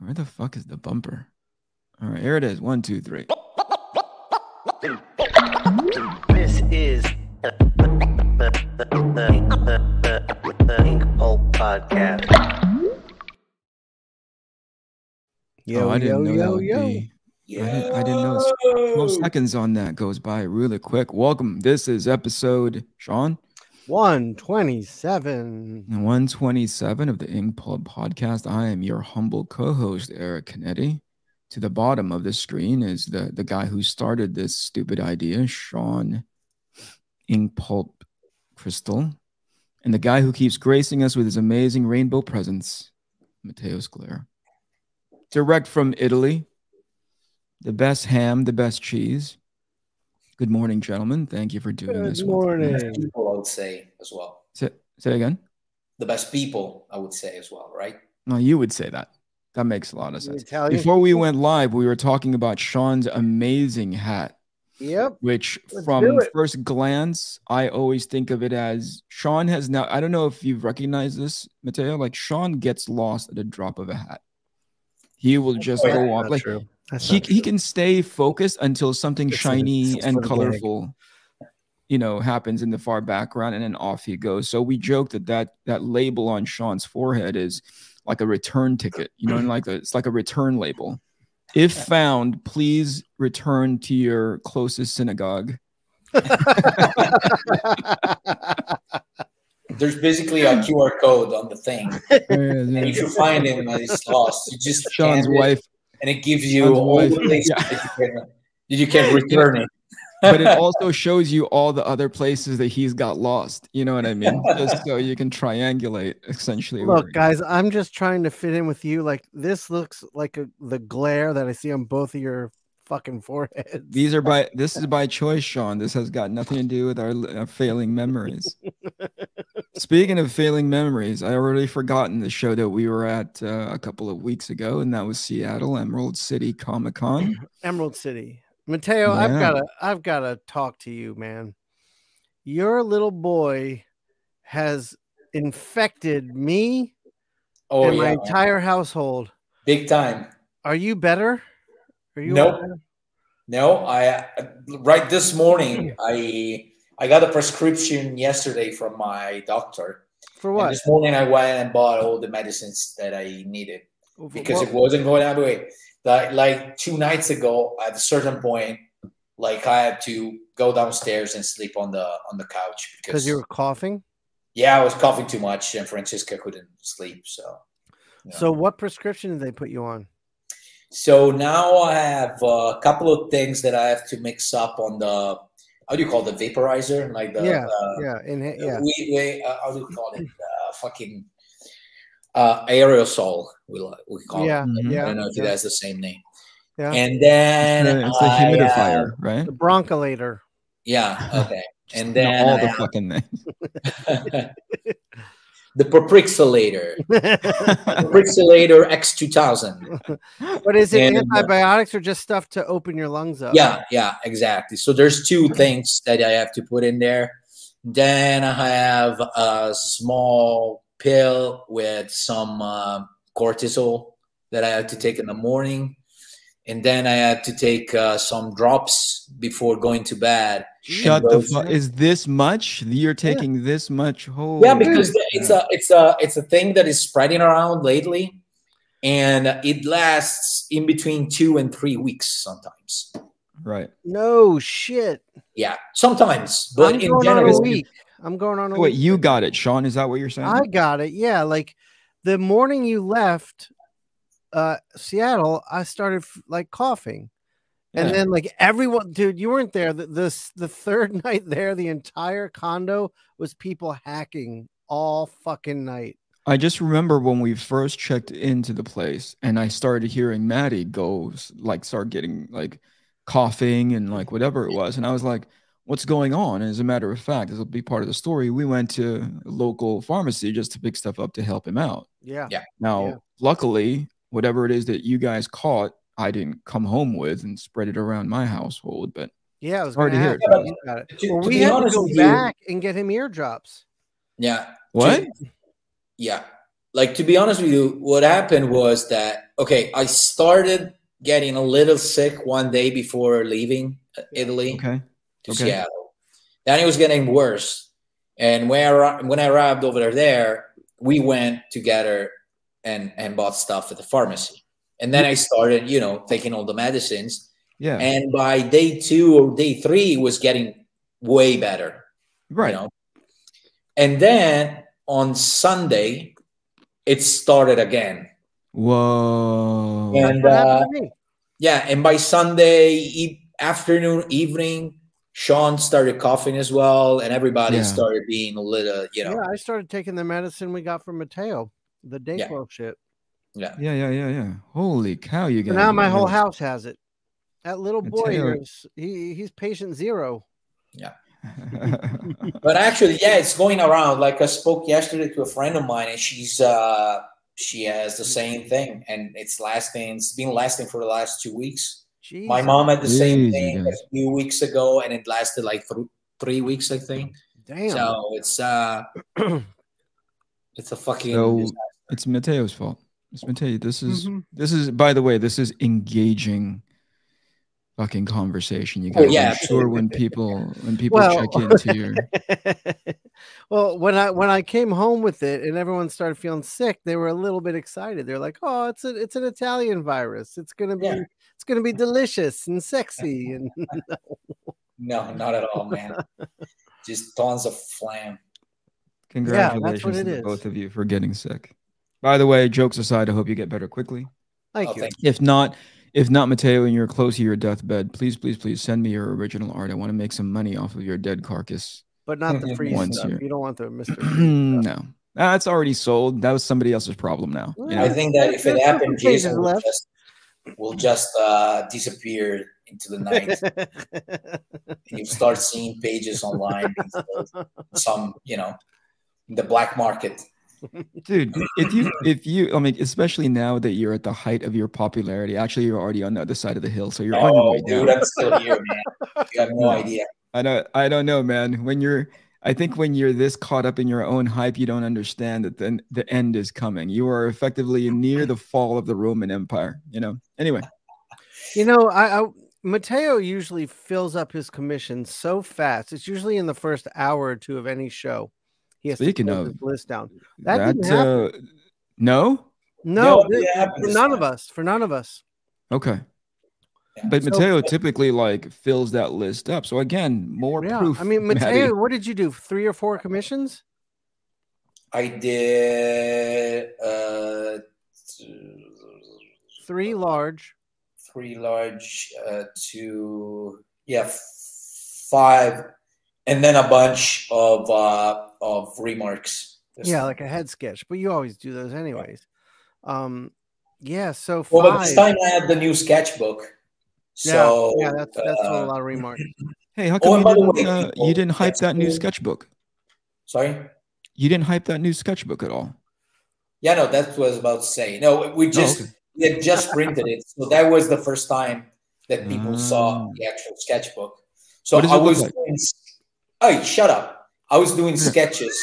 Where the fuck is the bumper? All right, here it is. 1, 2, 3. This is the INKPULP podcast. Yo, I didn't know that would be. I didn't know. 12 seconds on that goes by really quick. Welcome. This is episode, Shawn? 127. 127 of the INKPULP podcast. I am your humble co-host, Eric Canete. To the bottom of the screen is the guy who started this stupid idea, Shawn INKPULP Crystal. And the guy who keeps gracing us with his amazing rainbow presence, Matteo Scalera. Direct from Italy. The best ham, the best cheese. Good morning, gentlemen. Thank you for doing this. Good morning. The best people, I would say, as well. Say again? The best people, I would say, as well, right? No, you would say that. That makes a lot of sense. Italian. Before we went live, we were talking about Shawn's amazing hat. Yep. Which, Let's from first glance, I always think of it as Shawn has now. I don't know if you've recognized this, Matteo. Like, Shawn gets lost at a drop of a hat. He will just go off. Like, he can stay focused until something shiny and colorful, happens in the far background, and then off he goes. So we joke that label on Shawn's forehead is like a return ticket, and it's like a return label. If found, please return to your closest synagogue. There's basically a QR code on the thing. And if you find him and he's lost, you just Shawn's wife. And it gives you all the places that you can return it. But it also shows you all the other places that he's got lost. You know what I mean? Just so you can triangulate, essentially. Look, guys, I'm just trying to fit in with you. Like, this looks like the glare that I see on both of your fucking foreheads. This is by choice, Shawn. This has got nothing to do with our failing memories. Speaking of failing memories, I already forgotten the show that we were at a couple of weeks ago, and that was Seattle Emerald City Comic-Con. Emerald City. Mateo, yeah. I've gotta talk to you, man. Your little boy has infected me and my entire household. Big time. Are you better? Are you nope. Better? No, right this morning I got a prescription yesterday from my doctor. For what? And this morning I went and bought all the medicines that I needed because it wasn't going that way. Like 2 nights ago, at a certain point, like I had to go downstairs and sleep on the couch because you were coughing. Yeah, I was coughing too much, and Francisca couldn't sleep. So, So what prescription did they put you on? So now I have a couple of things that I have to mix up on the, how do you call it, the vaporizer? Like the how do you call it? Fucking aerosol. We call it. I don't know if it has the same name. Yeah. And then it's a humidifier, right? The broncholator. Yeah. Okay. And then all the fucking names. The Paprixolator. Paprixolator X2000. But is it antibiotics or just stuff to open your lungs up? Yeah, exactly. So there's 2 things that I have to put in there. Then I have a small pill with some cortisol that I have to take in the morning. And then I have to take some drops before going to bed. Shut the fuck! Is this much? You're taking this much? Yeah, because it's a thing that is spreading around lately, and it lasts in between 2 and 3 weeks sometimes. Right? No shit. Yeah, sometimes, but in general, I'm going on a Wait, week. you got it, Shawn? Is that what you're saying? I got it. Yeah, like the morning you left Seattle, I started like coughing. And then like everyone, dude, you weren't there. The third night there, the entire condo was people hacking all fucking night. I just remember when we first checked into the place and I started hearing Maddie start getting like coughing and like whatever it was. And I was like, what's going on? And as a matter of fact, this will be part of the story. We went to a local pharmacy just to pick stuff up to help him out. Yeah. Now, luckily, whatever it is that you guys caught, I didn't come home with and spread it around my household. But yeah, it was hard to hear. We had to go back and get him eardrops. Yeah. What? Yeah. like, to be honest with you, what happened was that, okay, I started getting a little sick one day before leaving Italy to Seattle. Then it was getting worse. And when I arrived over there, we went together and bought stuff at the pharmacy. And then I started, you know, taking all the medicines. Yeah. And by day 2 or day 3, it was getting way better. Right. You know? And then on Sunday, it started again. Whoa. And yeah, and by Sunday afternoon, evening, Shawn started coughing as well, and everybody started being a little, you know. Yeah, I started taking the medicine we got from Matteo, the Dayquil shit. Yeah. Holy cow, you guys. So now my whole house has it. That little boy, he's patient 0. Yeah. But actually, yeah, it's going around. Like, I spoke yesterday to a friend of mine, and she has the same thing, and it's been lasting for the last 2 weeks. Jesus. My mom had the same thing a few weeks ago, and it lasted like 3 weeks, I think. Damn. So it's a fucking disaster. It's Matteo's fault. It's Matteo. This is by the way, this is engaging fucking conversation. You guys, I'm sure when people check into your Well, when I came home with it and everyone started feeling sick, they were a little bit excited. They're like, "Oh, it's an Italian virus. It's gonna be delicious and sexy." And no, not at all, man. Just tons of phlegm. Congratulations to both of you for getting sick. By the way, jokes aside, I hope you get better quickly. Thank you. If not, Matteo, and you're close to your deathbed, please send me your original art. I want to make some money off of your dead carcass. But not the free stuff. You don't want the Mr. No. That's already sold. That was somebody else's problem now. You know? I think that if it happened, Jason will just disappear into the night. And you start seeing pages online, some, you know, in the black market. Dude, if you I mean, especially now that you're at the height of your popularity, actually you're already on the other side of the hill, so you're on your way down. I'm still here, man. You have no idea. I don't know, man. I think when you're this caught up in your own hype, you don't understand that the end is coming. You are effectively near the fall of the Roman Empire, you know. Anyway. You know, Matteo usually fills up his commission so fast. It's usually in the first hour or 2 of any show. He has to close his list down. That didn't happen. No, for none of us. For none of us. Okay. Yeah. But Matteo typically like fills that list up. So again, more proof. I mean, Matteo, what did you do? 3 or 4 commissions? I did 3 large. 3 large, 2, 5, and then a bunch of remarks. Like a head sketch, but you always do those anyways. So 5. Well, but this time I had the new sketchbook. So that's a lot of remarks. Hey, how come you didn't hype that new sketchbook? Sorry? You didn't hype that new sketchbook at all? Yeah, no, that was about to say. No, we had just printed it. So that was the first time that people saw the actual sketchbook. So I was doing, hey, shut up. I was doing sketches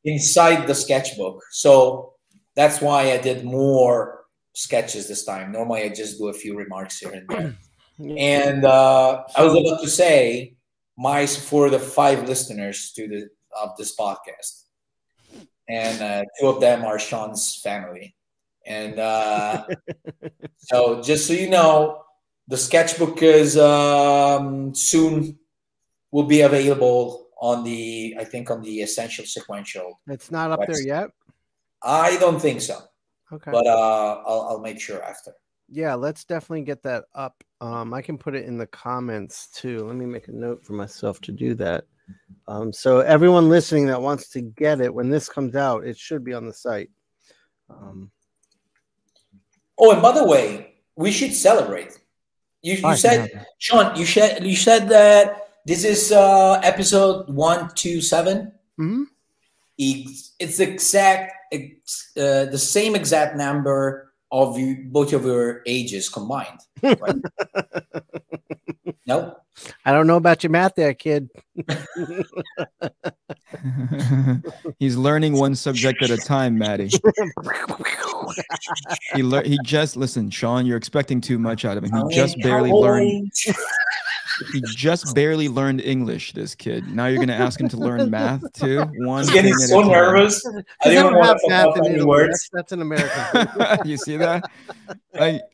inside the sketchbook. So that's why I did more sketches this time. Normally I just do a few remarks here and there. And I was about to say, for the 5 listeners of this podcast, and 2 of them are Shawn's family. And so just so you know, the sketchbook is soon will be available on the Essential Sequential. It's not up there yet? I don't think so. Okay. But I'll make sure after. Yeah, let's definitely get that up. I can put it in the comments too. Let me make a note for myself to do that. So everyone listening that wants to get it, when this comes out, it should be on the site. Oh, and by the way, we should celebrate. You said, Shawn, you said that this is episode 127. Mm-hmm. It's the same exact number of both of your ages combined. Right? No, I don't know about your math there, kid. He's learning one subject at a time, Maddie. He just listen, Shawn. You're expecting too much out of him. He just barely learned. He just barely learned English. This kid. Now you're gonna ask him to learn math too. One I'm getting so nervous. I didn't want to fuck up any words. That's an American. You see that?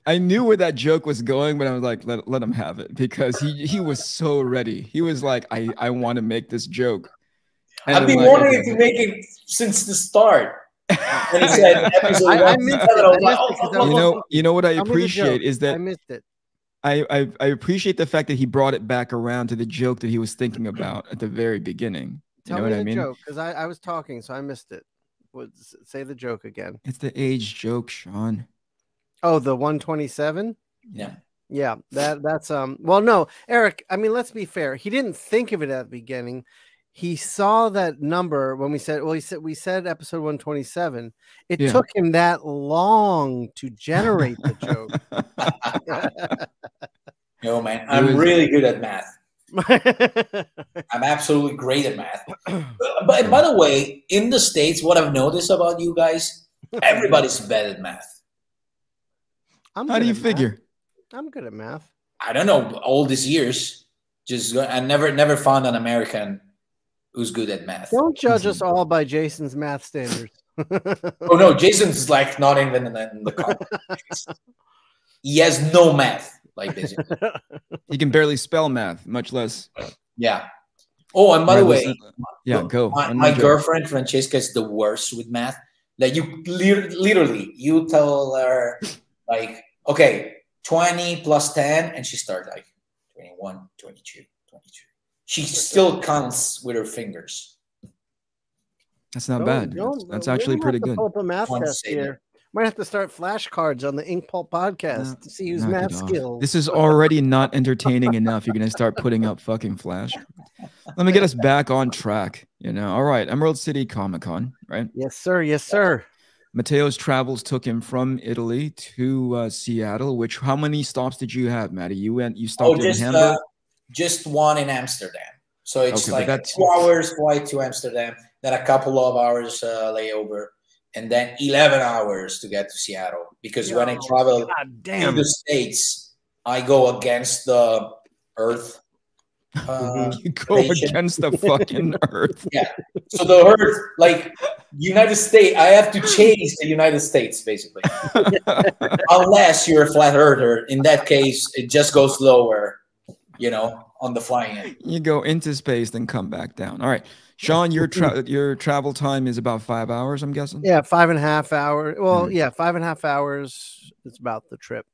I knew where that joke was going, but I was like, let him have it because he was so ready. He was like, I want to make this joke. And I've been like, wanting to make it since the start. When he said episode I one, missed it. you know what I appreciate is that I missed it. I appreciate the fact that he brought it back around to the joke that he was thinking about at the very beginning. You know what I mean? Because I was talking, so I missed it. Say the joke again. It's the age joke, Shawn. Oh, the 127? Yeah. Yeah, that's well, no, Eric, I mean, let's be fair. He didn't think of it at the beginning. He saw that number when we said episode 127. It took him that long to generate the joke. No, man, I'm really good at math. I'm absolutely great at math. But by the way, in the States, what I've noticed about you guys, everybody's bad at math. How do you figure? I'm good at math. I don't know. All these years, I never found an American who's good at math. Don't judge us all by Jason's math standards. Oh no, Jason's like not even in the conversation. He has no math, like basically. He can barely spell math, much less. Yeah. Oh, and by the way, go. My girlfriend Francesca is the worst with math. Like you literally, you tell her like, okay, 20 plus 10, and she starts like 21, 22, 23. She still counts with her fingers. That's not bad. That's actually pretty good. Pull up a math test here. Might have to start flashcards on the INKPULP podcast to see who's math skills. This is already not entertaining enough. You're going to start putting up fucking flash. Let me get us back on track. You know, all right. Emerald City Comic Con, right? Yes, sir. Yes, sir. Matteo's travels took him from Italy to Seattle. How many stops did you have, Matty? You stopped in Hamburg. Just one in Amsterdam. So it's like 2 hours flight to Amsterdam, then a couple of hours layover, and then 11 hours to get to Seattle. Because when I travel to the States, I go against the Earth. You go against the fucking Earth. Yeah. So the Earth, like United States, I have to chase the United States, basically. Unless you're a flat earther. In that case, it just goes lower. You know, on the flying end. You go into space, then come back down. All right. Shawn, your travel time is about 5 hours, I'm guessing? Yeah, 5.5 hours. Well, yeah, 5.5 hours is about the trip.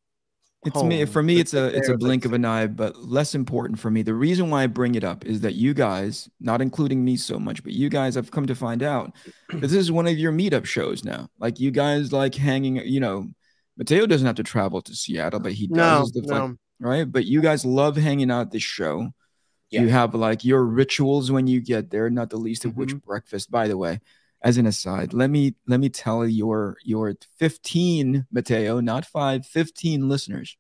For me, it's a blink of an eye, but less important for me. The reason why I bring it up is that you guys, not including me so much, but you guys have come to find out that this is one of your meetup shows now. Like you guys like hanging, you know, Matteo doesn't have to travel to Seattle, but he does. Right? But you guys love hanging out at this show. Yeah. You have like your rituals when you get there, not the least of which breakfast. By the way, as an aside, let me tell your 15, Matteo, not 5, 15 listeners.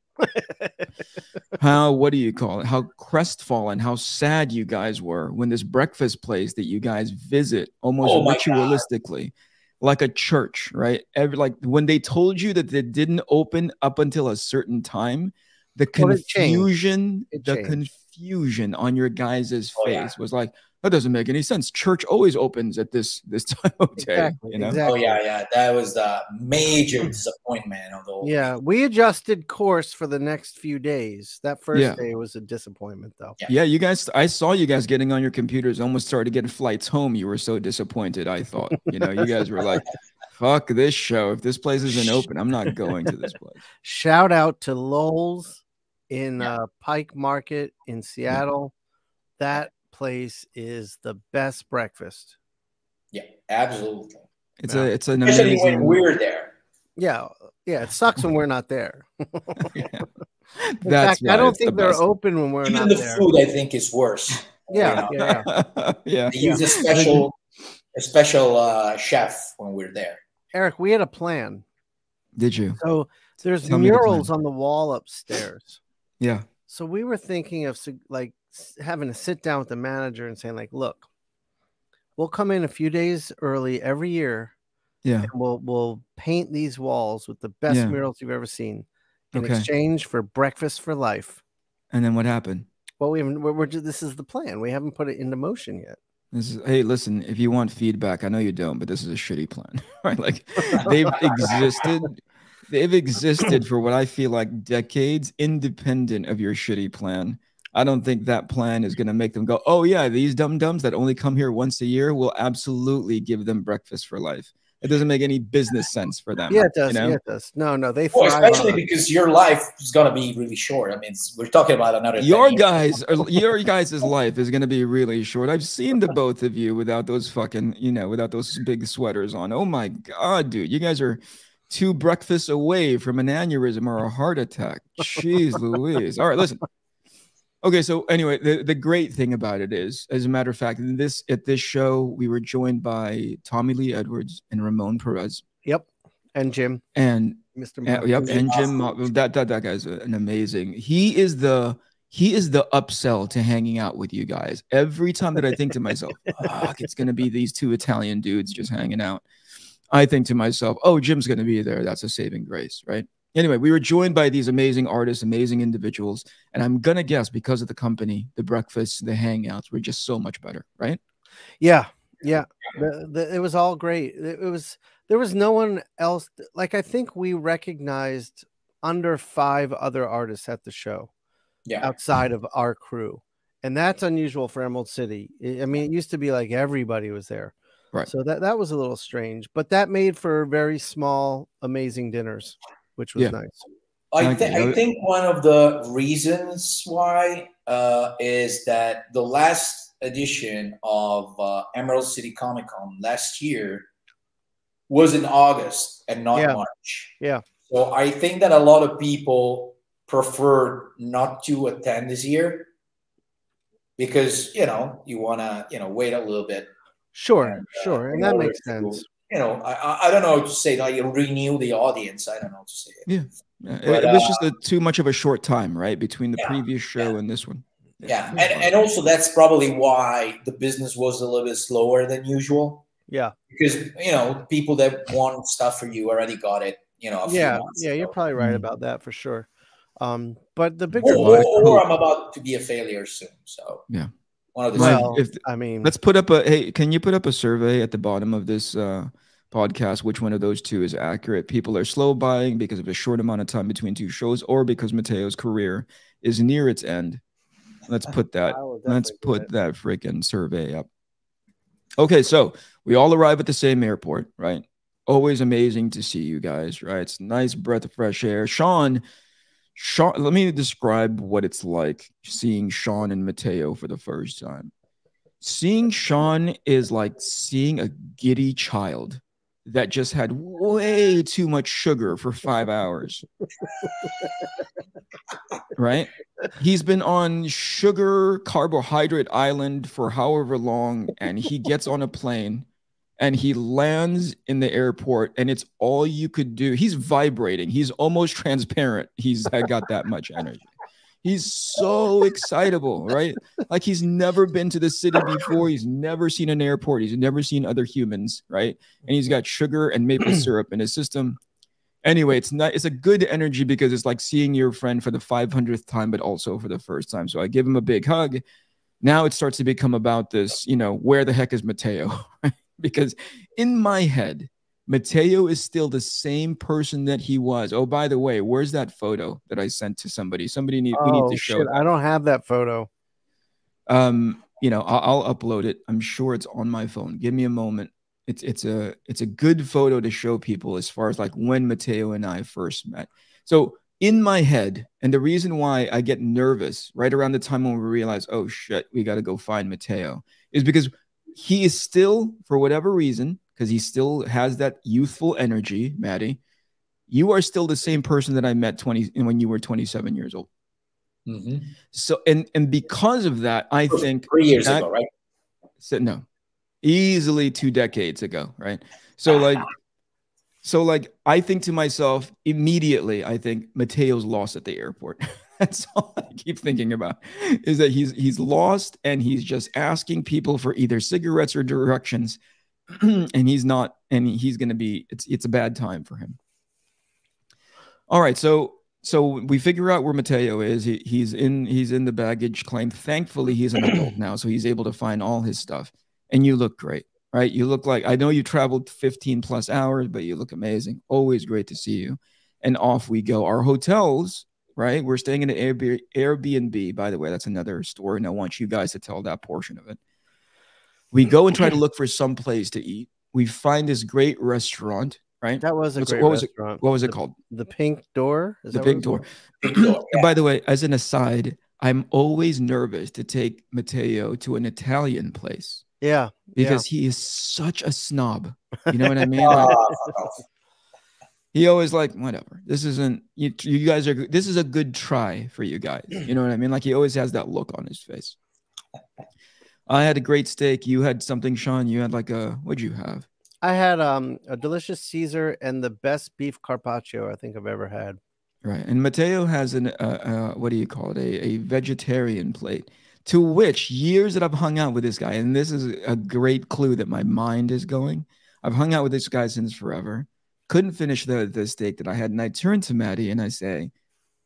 What do you call it? How crestfallen, how sad you guys were when this breakfast place that you guys visit almost ritualistically, like a church, right? Like when they told you that they didn't open up until a certain time. The confusion, confusion on your guys' face was like, that doesn't make any sense. Church always opens at this time of day. Exactly, you know? Exactly. Oh yeah. That was the major disappointment of the whole thing. We adjusted course for the next few days. That first day was a disappointment, though. Yeah, you guys. I saw you guys getting on your computers, almost started getting flights home. You were so disappointed. I thought, you know, you guys were like, fuck this show. If this place isn't open, I'm not going to this place. Shout out to Lowell's in Pike Market in Seattle. That place is the best breakfast. Yeah, absolutely. It's an especially amazing. when we're there. Yeah, it sucks when we're not there. In fact, I don't think they're open when we're not there. Even the food, I think, is worse. Yeah. They use a special chef when we're there. Eric, we had a plan. Did you? So there's murals on the wall upstairs. Yeah. So we were thinking of like having to sit down with the manager and saying like, look, We'll come in a few days early every year. Yeah. And we'll paint these walls with the best murals you've ever seen in exchange for breakfast for life. And then what happened? Well, we haven't. This is the plan. We haven't put it into motion yet. Hey, listen, if you want feedback, I know you don't, but this is a shitty plan, right? Like they've existed for what I feel like decades, independent of your shitty plan. I don't think that plan is going to make them go, oh yeah, these dum-dums that only come here once a year will absolutely give them breakfast for life. It doesn't make any business sense for them. Yeah, it does. You know? Yeah, it does. No, they well, especially because your life is going to be really short. I mean, we're talking about another. Your guys' life is going to be really short. I've seen the both of you without those fucking, without those big sweaters on. Oh my God, dude, you guys are 2 breakfasts away from an aneurysm or a heart attack. Jeez Louise. All right, listen. Okay, so anyway, the great thing about it is, as a matter of fact, at this show, we were joined by Tommy Lee Edwards and Ramon Perez. Yep, and Jim. And Mr. Yep, and Jim. That guy's an amazing. He is the upsell to hanging out with you guys. Every time that I think to myself, fuck, it's gonna be these 2 Italian dudes just hanging out, I think to myself, oh, Jim's gonna be there. That's a saving grace, right? Anyway, we were joined by these amazing artists, amazing individuals, and I'm gonna guess because of the company, the breakfasts, the hangouts were just so much better, right? Yeah. It was all great. There was no one else. Like, I think we recognized under 5 other artists at the show, outside of our crew, and that's unusual for Emerald City. I mean, it used to be like everybody was there, right? So that was a little strange, but that made for very small, amazing dinners, which was nice. I think one of the reasons why is that the last edition of Emerald City Comic Con last year was in August and not March. Yeah. So I think that a lot of people prefer not to attend this year because, you want to, wait a little bit. Sure. And that makes sense. I don't know how to say, like, renew the audience. I don't know how to say it. Yeah. But, it was just too much of a short time, right? Between the previous show and this one. Yeah. And also that's probably why the business was a little bit slower than usual. Yeah. Because, people that want stuff for you already got it, a few months ago. You're probably right about that for sure. But the bigger or I'm about to be a failure soon. So yeah. One of the let's put up can you put up a survey at the bottom of this podcast, which one of those 2 is accurate? People are slow buying because of a short amount of time between 2 shows, or because Matteo's career is near its end. Let's put that. Let's put that freaking survey up. Okay, so we all arrive at the same airport, right? Always amazing to see you guys, right? It's a nice breath of fresh air. Shawn, let me describe what it's like seeing Shawn and Matteo for the first time. Seeing Shawn is like seeing a giddy child that just had way too much sugar for 5 hours. Right? He's been on sugar carbohydrate island for however long, and he gets on a plane and he lands in the airport, and it's all you could do. He's vibrating. He's almost transparent. He's got that much energy. He's so excitable, right? Like he's never been to the city before. He's never seen an airport. He's never seen other humans, right? And he's got sugar and maple syrup in his system. Anyway, it's a good energy because it's like seeing your friend for the 500th time, but also for the first time. So I give him a big hug. Now it starts to become about this, where the heck is Matteo? Because in my head, Matteo is still the same person that he was. Oh, by the way, where's that photo that I sent to somebody? We need to show that. I don't have that photo. I'll upload it. I'm sure it's on my phone. Give me a moment. It's a good photo to show people as far as like when Matteo and I first met. So in my head, and the reason why I get nervous right around the time when we realize, oh shit, we got to go find Matteo, is because he is still, for whatever reason, because he still has that youthful energy, Maddie, you are still the same person that I met when you were 27 years old. Mm-hmm. So, and because of that, I think 3 years ago, right? So, no, easily 2 decades ago, right? So like, I think to myself immediately, I think Matteo's lost at the airport. That's all I keep thinking about, is that he's lost and he's just asking people for either cigarettes or directions, and he's not, and he's going to be, it's a bad time for him. All right, so we figure out where Matteo is. He's in the baggage claim. Thankfully, he's an adult now, so he's able to find all his stuff. And you look great, right? You look like, I know you traveled 15 plus hours, but you look amazing. Always great to see you. And off we go. Our hotels, right? We're staying in an Airbnb, by the way. That's another story, and I want you guys to tell that portion of it. We go and try to look for some place to eat. We find this great restaurant, right? That was a great restaurant. What was it called? The Pink Door? The Pink Door. And by the way, as an aside, I'm always nervous to take Matteo to an Italian place. Yeah. Because he is such a snob. You know what I mean? Like, he always like, whatever. This isn't, you guys are, this is a good try for you guys. You know what I mean? Like, he always has that look on his face. I had a great steak. You had something, Shawn. You had like what'd you have? I had a delicious Caesar and the best beef carpaccio I think I've ever had. Right. And Matteo has an, what do you call it? A vegetarian plate, to which years that I've hung out with this guy, and this is a great clue that my mind is going. I've hung out with this guy since forever. Couldn't finish the steak that I had. And I turn to Maddie and I say,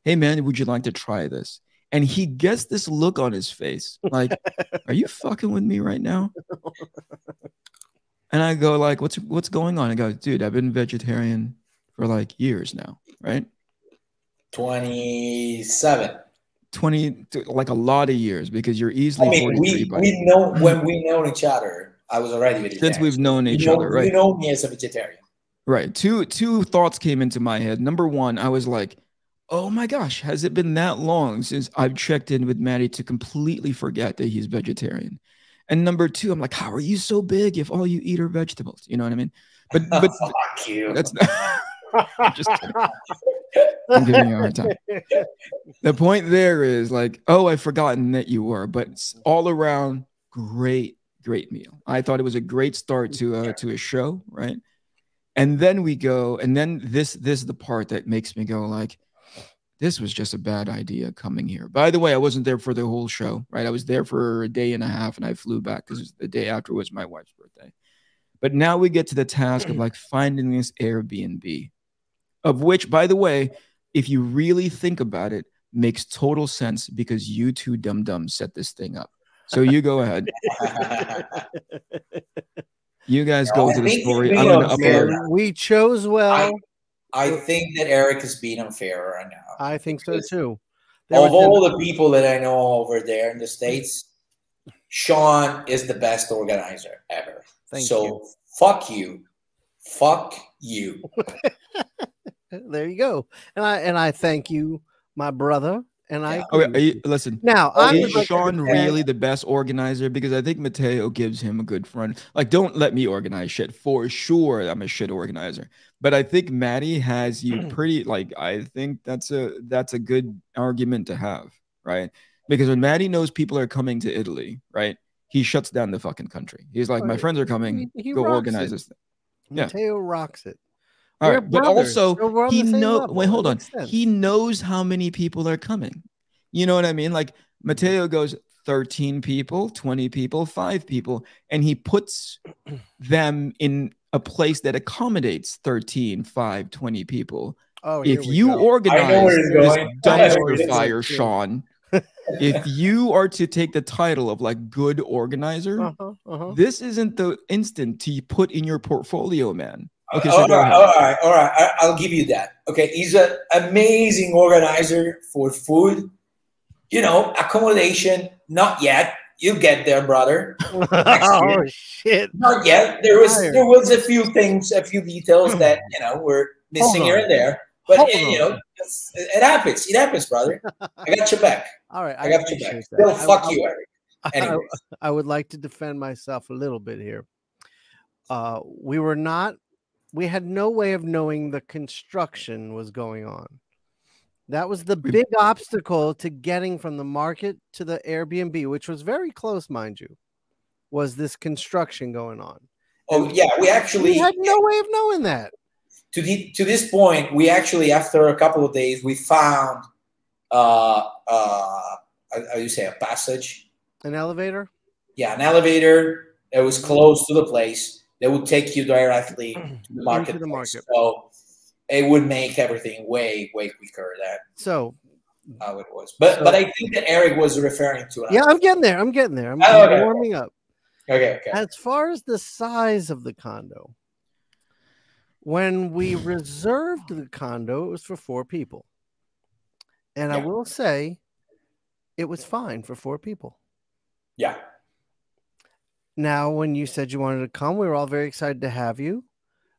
hey, man, would you like to try this? And he gets this look on his face. Like, are you fucking with me right now? And I go like, what's going on? I go, dude, I've been vegetarian for like years now, right? 27. 20, like a lot of years, because you're easily 43. We know, when we know each other, I was already vegetarian. Since we've known each other, right? You know me as a vegetarian. Right. Two thoughts came into my head. Number one, I was like, oh my gosh, has it been that long since I've checked in with Maddie to completely forget that he's vegetarian? And number two, I'm like, how are you so big if all you eat are vegetables? You know what I mean? But fuck you. That's I'm just kidding. I'm giving you a hard time. The point there is like, oh, I've forgotten that you were, but it's all around great meal. I thought it was a great start to a show, right? And then we go, and then this is the part that makes me go like, this was just a bad idea coming here. By the way, I wasn't there for the whole show, right? I was there for a day and a half, and I flew back because the day after was my wife's birthday. But now we get to the task of like finding this Airbnb, of which, by the way, if you really think about it, makes total sense because you two dum-dums set this thing up. So you go ahead. You guys go to the story. I'm going to upload. We chose well. I think that Eric is being unfair right now. I think so too. Of all the people that I know over there in the States, Shawn is the best organizer ever. Thank you. Fuck you. Fuck you. There you go. And I thank you, my brother. And listen. Now, is Shawn really the best organizer? Because I think Matteo gives him a good front. Like, don't let me organize shit. For sure, I'm a shit organizer. But I think Maddie has you pretty. Like, I think that's a good argument to have, right? Because when Maddie knows people are coming to Italy, right, he shuts down the fucking country. He's like, my friends are coming. Go organize this thing. Matteo rocks it. All right, but also he knows. Wait, hold on. He knows how many people are coming. You know what I mean? Like Matteo goes 13 people, 20 people, 5 people, and he puts them in a place that accommodates 13, 5, 20 people. Oh, if you organize this dumpster fire, Shawn, if you are to take the title of like good organizer, this isn't the instant to put in your portfolio, man. Okay, so all right. I'll give you that. Okay, he's an amazing organizer for food. You know, accommodation, not yet. You get there, brother. Oh shit! Not yet. There was a few things, a few details that were missing here and there. But it happens. It happens, brother. I got your back. All right, I got your back. Still, fuck you, Eric. Anyways. I would like to defend myself a little bit here. We had no way of knowing the construction was going on. That was the big obstacle to getting from the market to the Airbnb, which was very close, mind you, was this construction going on. Oh, yeah. We had no way of knowing that. To this point, we actually, after a couple of days, we found how do you say, a passage? An elevator? Yeah, an elevator that was close to the place that would take you directly to the market. Into the market. So it would make everything way quicker than So how it was. But I think that Eric was referring to. Yeah, I'm getting there. I'm Okay. warming up. Okay. As far as the size of the condo, when we reserved the condo, it was for 4 people. And I will say it was fine for 4 people. Yeah. Now, when you said you wanted to come, we were all very excited to have you.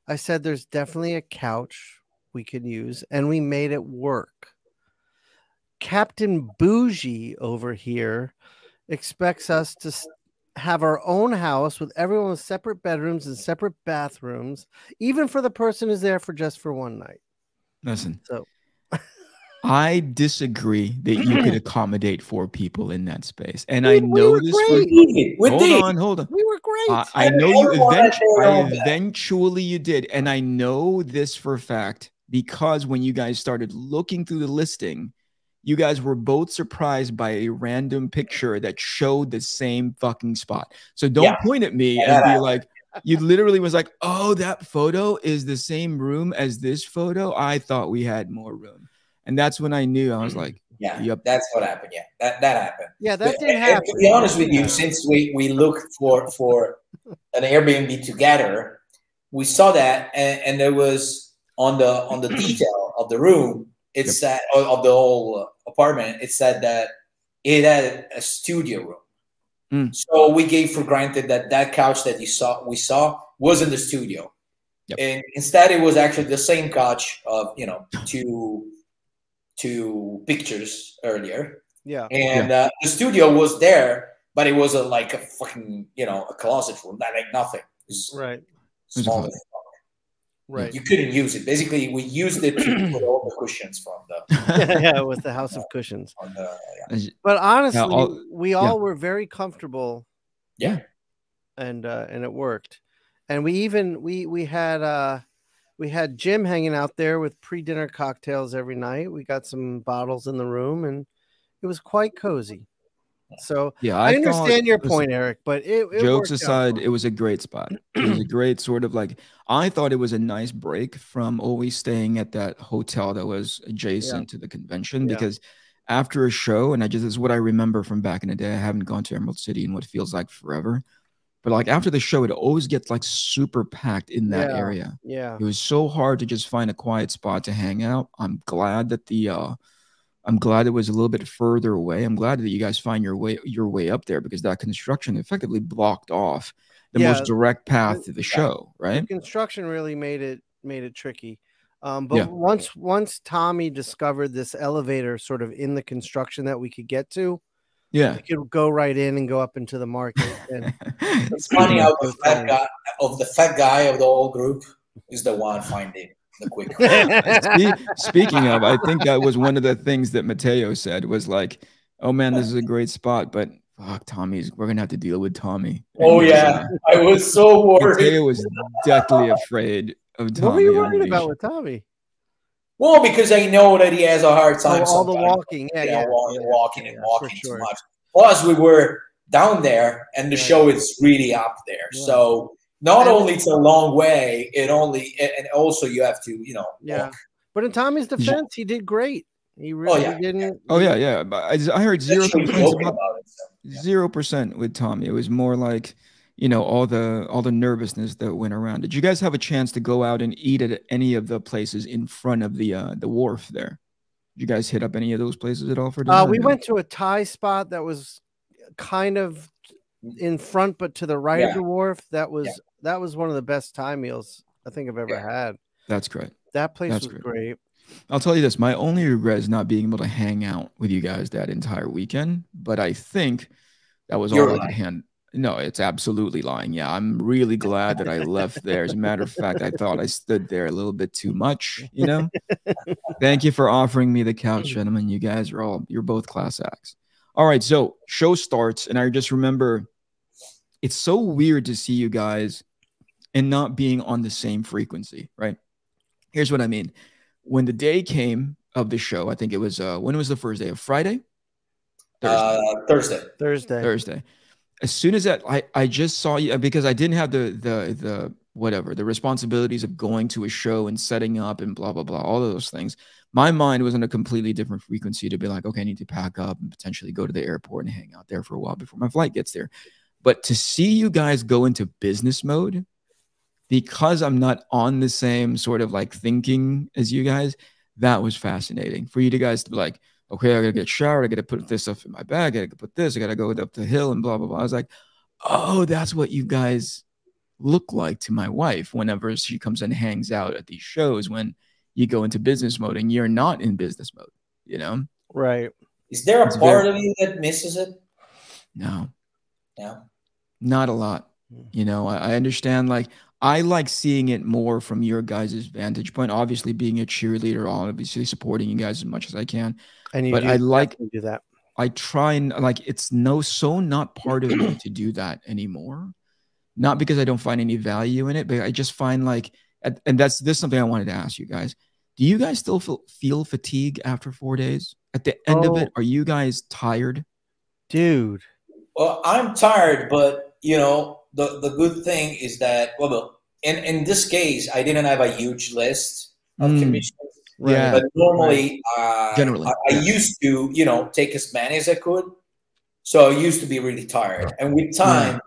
I said there's definitely a couch we could use, and we made it work. Captain Bougie over here expects us to have our own house with everyone with separate bedrooms and separate bathrooms, even for the person who's there for just for one night. Listen, so I disagree that you could accommodate 4 people in that space. And Dude, I know this hold on. We were great. I know you eventually you did. And I know this for a fact because when you guys started looking through the listing, you guys were both surprised by a random picture that showed the same fucking spot. So don't point at me and be like, you literally was like, oh, that photo is the same room as this photo. I thought we had more room. And that's when I knew. I was like, yep, that's what happened. Yeah, that happened. Yeah, that did happen. To be honest with you, since we looked for an Airbnb together, we saw that, and there was on the detail of the room, it said of the whole apartment, it said that it had a studio room. So we gave for granted that couch that we saw was in the studio, and instead it was actually the same couch of two pictures earlier. Yeah. And the studio was there, but it was like a fucking, a closet room. That like nothing. Right. Small. Right. You couldn't use it. Basically, we used it to put all the cushions from the yeah, with the House of Cushions. But honestly, we all were very comfortable. Yeah. And it worked. And we even we had Jim hanging out there with pre-dinner cocktails every night. We got some bottles in the room, and it was quite cozy. So yeah, I understand your point, Eric, but it jokes aside, it was a great spot. It was a great sort of like, I thought it was a nice break from always staying at that hotel that was adjacent to the convention, because after a show, and this is what I remember from back in the day. I haven't gone to Emerald City in what feels like forever. But like after the show, it always gets like super packed in that area. Yeah. It was so hard to just find a quiet spot to hang out. I'm glad that I'm glad it was a little bit further away. I'm glad that you guys find your way up there, because that construction effectively blocked off the most direct path to the show, right? The construction really made it tricky. But once Tommy discovered this elevator sort of in the construction that we could get to, we could go right in and go up into the market. And it's funny how the fat guy of the whole group is the one finding the quick. Speaking of, I think that was one of the things that Matteo said was like, oh man, this is a great spot, but fuck, we're gonna have to deal with Tommy. Oh yeah, I was so worried. Matteo was deathly afraid of Tommy. What were you worried about with Tommy? Well, because I know that he has a hard time. All the walking, walking too much. Plus, we were down there, and the show is really up there. Yeah. So not only it's a long way, and also you have to, walk. But in Tommy's defense, he did great. He really didn't. Oh yeah. But I heard 0 complaints about it. 0% with Tommy. It was more like, all the nervousness that went around. Did you guys have a chance to go out and eat at any of the places in front of the wharf there? Did you guys hit up any of those places at all for dinner? We went to a Thai spot that was kind of in front, but to the right of the wharf. That was one of the best Thai meals I think I've ever had. That's great. That place was great. I'll tell you this. My only regret is not being able to hang out with you guys that entire weekend, but I think that was all I could handle. No, it's absolutely lying. Yeah, I'm really glad that I left there. As a matter of fact, I thought I stood there a little bit too much, Thank you for offering me the couch, gentlemen. You guys you're both class acts. All right, so show starts, and I just remember it's so weird to see you guys and not being on the same frequency, right? Here's what I mean. When the day came of the show. I think it was when was the first day of Friday? Thursday. Thursday. As soon as that, I just saw you because I didn't have the whatever the responsibilities of going to a show and setting up and blah blah blah, all of those things. My mind was on a completely different frequency to be like, okay, I need to pack up and potentially go to the airport and hang out there for a while before my flight gets there. But to see you guys go into business mode, because I'm not on the same sort of like thinking as you guys, that was fascinating. For you guys to be like, okay, I gotta get showered, I gotta put this stuff in my bag, I gotta put this, I gotta go up the hill and blah blah blah. I was like, oh, that's what you guys look like to my wife whenever she comes and hangs out at these shows, when you go into business mode and you're not in business mode, you know? Right. Is there a part of you that misses it? No. No. Not a lot. You know, I understand, like, I like seeing it more from your guys' vantage point. Obviously, being a cheerleader, obviously supporting you guys as much as I can. And you but I like do that. I try and like it's so not part of me to do that anymore. Not because I don't find any value in it, but I just find like, and this is something I wanted to ask you guys. Do you guys still feel fatigue after 4 days? At the end of it, are you guys tired? Dude. Well, I'm tired, but you know, the good thing is that, well, in this case, I didn't have a huge list of commissions. Right. Yeah. But normally, generally, I used to, you know, take as many as I could. So I used to be really tired. And with time,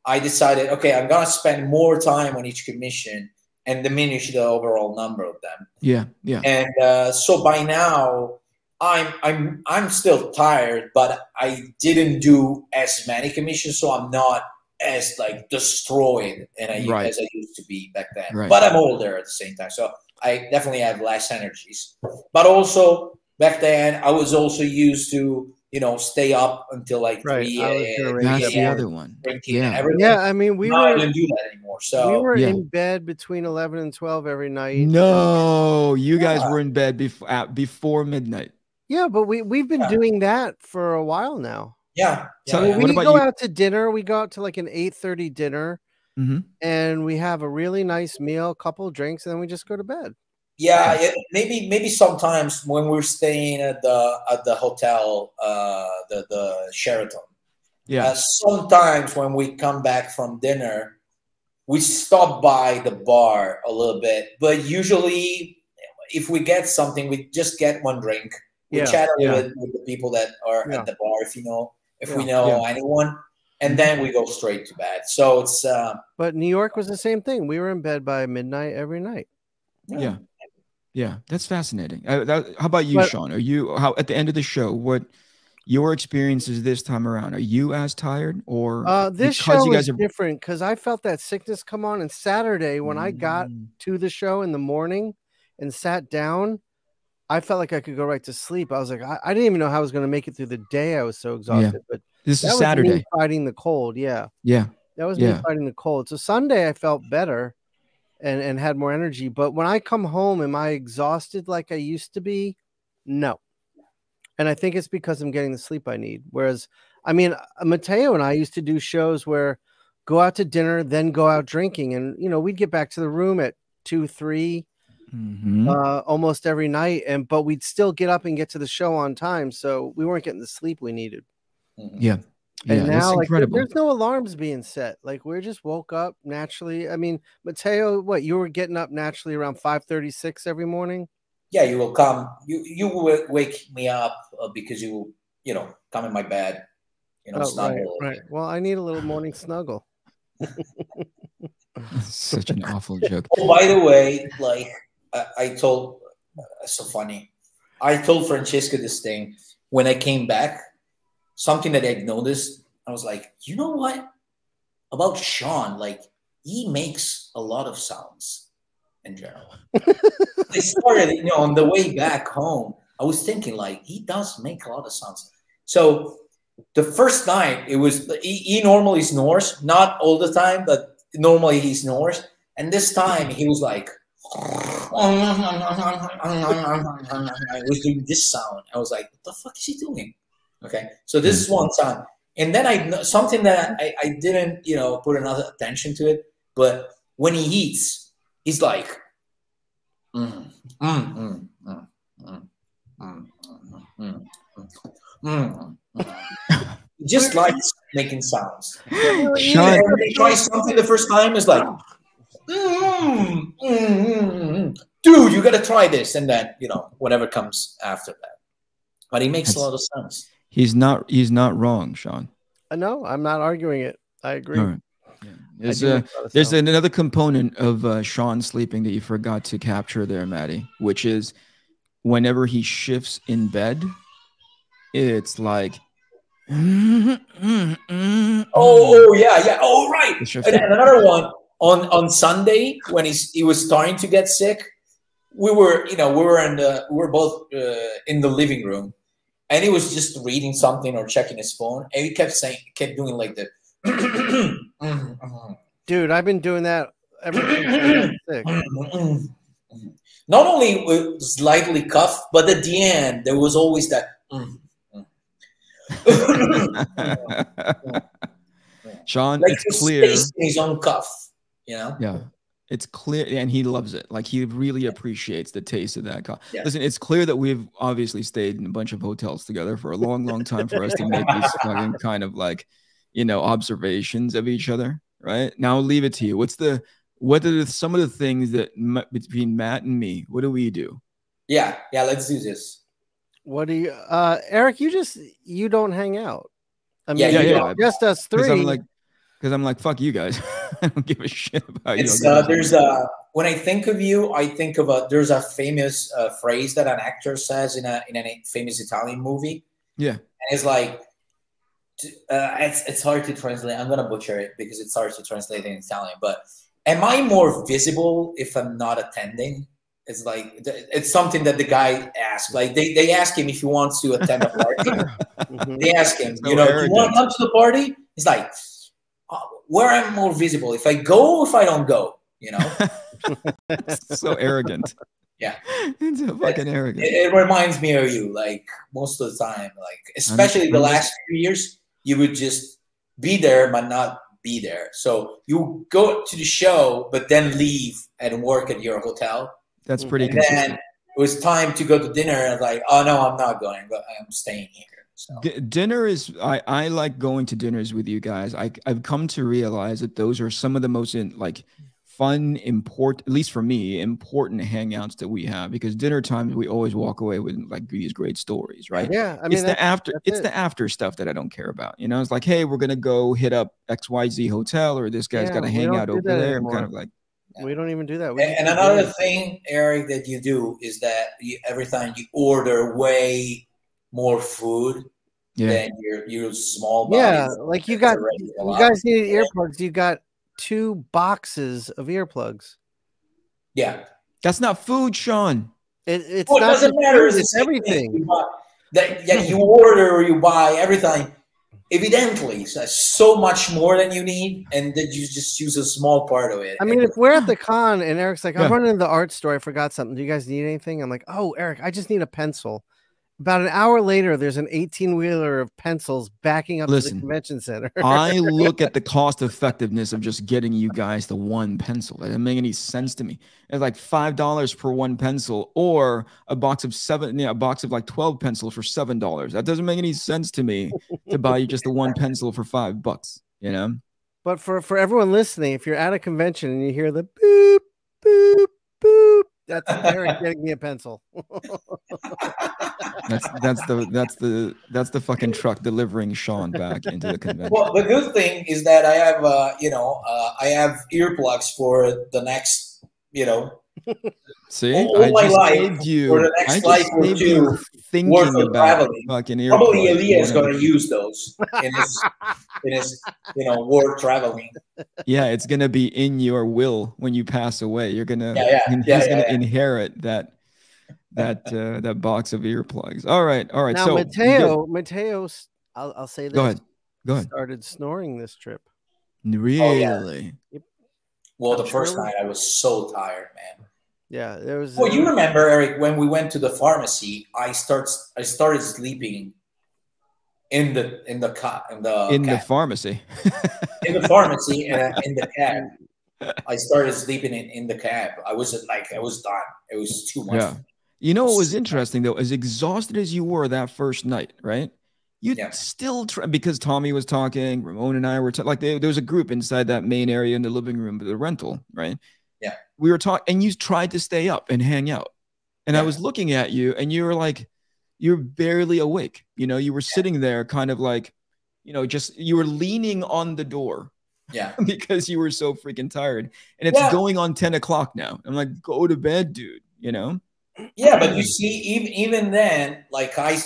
I decided, okay, I'm going to spend more time on each commission and diminish the overall number of them. Yeah. Yeah. And so by now, I'm still tired, but I didn't do as many commissions, so I'm not as like destroyed as I used to be back then. Right. But I'm older at the same time, so I definitely have less energies. But also back then, I was also used to, you know, stay up until like 3 a.m. That's the other one. Yeah, I mean, I didn't do that anymore. So we were in bed between 11 and 12 every night. No, you guys were in bed before midnight. Yeah, but we've been doing that for a while now. Yeah. So we go out to dinner. We go out to like an 8:30 dinner, and we have a really nice meal, a couple of drinks, and then we just go to bed. Yeah, maybe sometimes when we're staying at the hotel, the Sheraton. Yeah. Sometimes when we come back from dinner, we stop by the bar a little bit, but usually if we get something, we just get one drink. We chat with the people that are at the bar, if we know anyone, and then we go straight to bed. So it's. But New York was the same thing. We were in bed by midnight every night. Yeah, that's fascinating. How about you, Shawn? Are you at the end of the show? What your experience is this time around? Are you as tired, or this show is different because I felt that sickness come on. And Saturday when I got to the show in the morning and sat down, I felt like I could go right to sleep. I was like, I didn't even know how I was going to make it through the day. I was so exhausted. But this is Saturday. Me fighting the cold. Yeah. That was me fighting the cold. So Sunday I felt better and had more energy. But when I come home, am I exhausted like I used to be? No. And I think it's because I'm getting the sleep I need. Whereas, I mean, Matteo and I used to do shows where go out to dinner, then go out drinking. And, you know, we'd get back to the room at 2, 3. Almost every night, but we'd still get up and get to the show on time, so we weren't getting the sleep we needed. And now like there's no alarms being set. Like we're just woke up naturally. I mean, Matteo, what, you were getting up naturally around 5:36 every morning? Yeah, you will come. You will wake me up because you will, come in my bed, snuggle. Right. Well, I need a little morning snuggle. Such an awful joke. Oh, by the way, like I told, so funny. I told Francesca this thing when I came back. Something that I'd noticed. I was like, you know what about Shawn? Like he makes a lot of sounds in general. I started, on the way back home. I was thinking like he does make a lot of sounds. So the first night it was he normally snores, not all the time, but normally he snores. And this time he was like. I was doing this sound. I was like, what the fuck is he doing? Okay, so this is one sound. And then something that I didn't, put enough attention to it, but when he eats, he's like, mm, mm, mm. He just likes making sounds. Shawn, And when he tries something the first time, it's like, dude, you got to try this. And then, whatever comes after that. But he makes a lot of sense. he's not wrong, Shawn. No, I'm not arguing it. I agree. All right. Yeah. There's another component of Shawn sleeping that you forgot to capture there, Maddie, which is whenever he shifts in bed, it's like, Oh yeah. Oh right. And another one on Sunday when he was starting to get sick, we were both in the living room, and he was just reading something or checking his phone, and he kept doing like the. Dude, I've been doing that ever since I got sick. Not only slightly cough, but at the end there was always that. Shawn, like it's clear his own cough, Yeah, it's clear, and he loves it. Like, he really appreciates the taste of that coffee. Yeah. Listen, it's clear that we've obviously stayed in a bunch of hotels together for a long, long time for us to make these fucking kind of like, observations of each other. Right now, I'll leave it to you. What are some of the things that between Matt and me? What do we do? Yeah. Let's do this. What do you, Eric? You don't hang out. I mean, yeah. Just us three. Because I'm like, fuck you guys. I don't give a shit about you. When I think of you, I think of there's a famous phrase that an actor says in a famous Italian movie. Yeah, and it's like, it's hard to translate. I'm gonna butcher it because it's hard to translate in Italian. But am I more visible if I'm not attending? It's like, it's something that the guy asked. Like they ask him if he wants to attend a party. They ask him, do you want to come to the party? He's like, where I'm more visible, if I go or if I don't go, So arrogant. Yeah, it's so fucking arrogant. It reminds me of you, like most of the time, like especially the last few years, you would just be there but not be there. So you go to the show, but then leave and work at your hotel. That's pretty and consistent. then it was time to go to dinner, and I was like, oh no, I'm not going, but I'm staying here. So. Dinner is, I like going to dinners with you guys. I've come to realize that those are some of the most fun, important, at least for me, important hangouts that we have, because dinner times we always walk away with like these great stories, right? Yeah, I mean, it's the after stuff that I don't care about. It's like, hey, we're gonna go hit up XYZ hotel, or this guy's got a hangout over there. Anymore. I'm kind of like, we don't even do that. And another thing, Eric, that you do is that every time you order way more food than your small bodies. Yeah, like you guys needed earplugs. You got 2 boxes of earplugs. Yeah, that's not food, Shawn. It's not. It doesn't matter. It's everything. You order or you buy everything. Evidently, so much more than you need, and that you just use a small part of it. I mean, if we're at the con and Eric's like, I'm running to the art store, I forgot something. Do you guys need anything? I'm like, oh, Eric, I just need a pencil. About an hour later, there's an 18-wheeler of pencils backing up to the convention center. I look at the cost effectiveness of just getting you guys the one pencil. That doesn't make any sense to me. It's like $5 per one pencil, or a box of 12 pencils for $7. That doesn't make any sense to me to buy you just the one pencil for $5. But for everyone listening, if you're at a convention and you hear the boop boop boop, that's Eric getting me a pencil. That's the fucking truck delivering Shawn back into the convention. Well, the good thing is that I have I have earplugs for the next See, all my life for the next life or two worth of traveling. Probably Elia is going to use those in his world traveling. Yeah, it's going to be in your will when you pass away. You're gonna he's gonna inherit that box of earplugs. All right. Now, so Matteo, I'll say this. Go ahead. Started snoring this trip. Really? Oh, yeah. Yep. Well, the first night I was so tired, man. Yeah, there was. Well, you remember, Eric, when we went to the pharmacy, I started sleeping in the pharmacy. In the pharmacy and in the cab. I started sleeping in the cab. I was done. It was too much. Yeah. You know what was interesting though? As exhausted as you were that first night, right? You Yeah. still try because Tommy was talking, Ramon and I were like there was a group inside that main area in the living room of the rental, right? Yeah. We were talking, and you tried to stay up and hang out. And I Yeah. was looking at you, and you were like, you're barely awake. You know, you were sitting there, kind of like, you know, just you were leaning on the door. Yeah. Because you were so freaking tired, and it's Yeah. going on 10 o'clock now. I'm like, go to bed, dude. You know. Yeah, but you see, even then, like I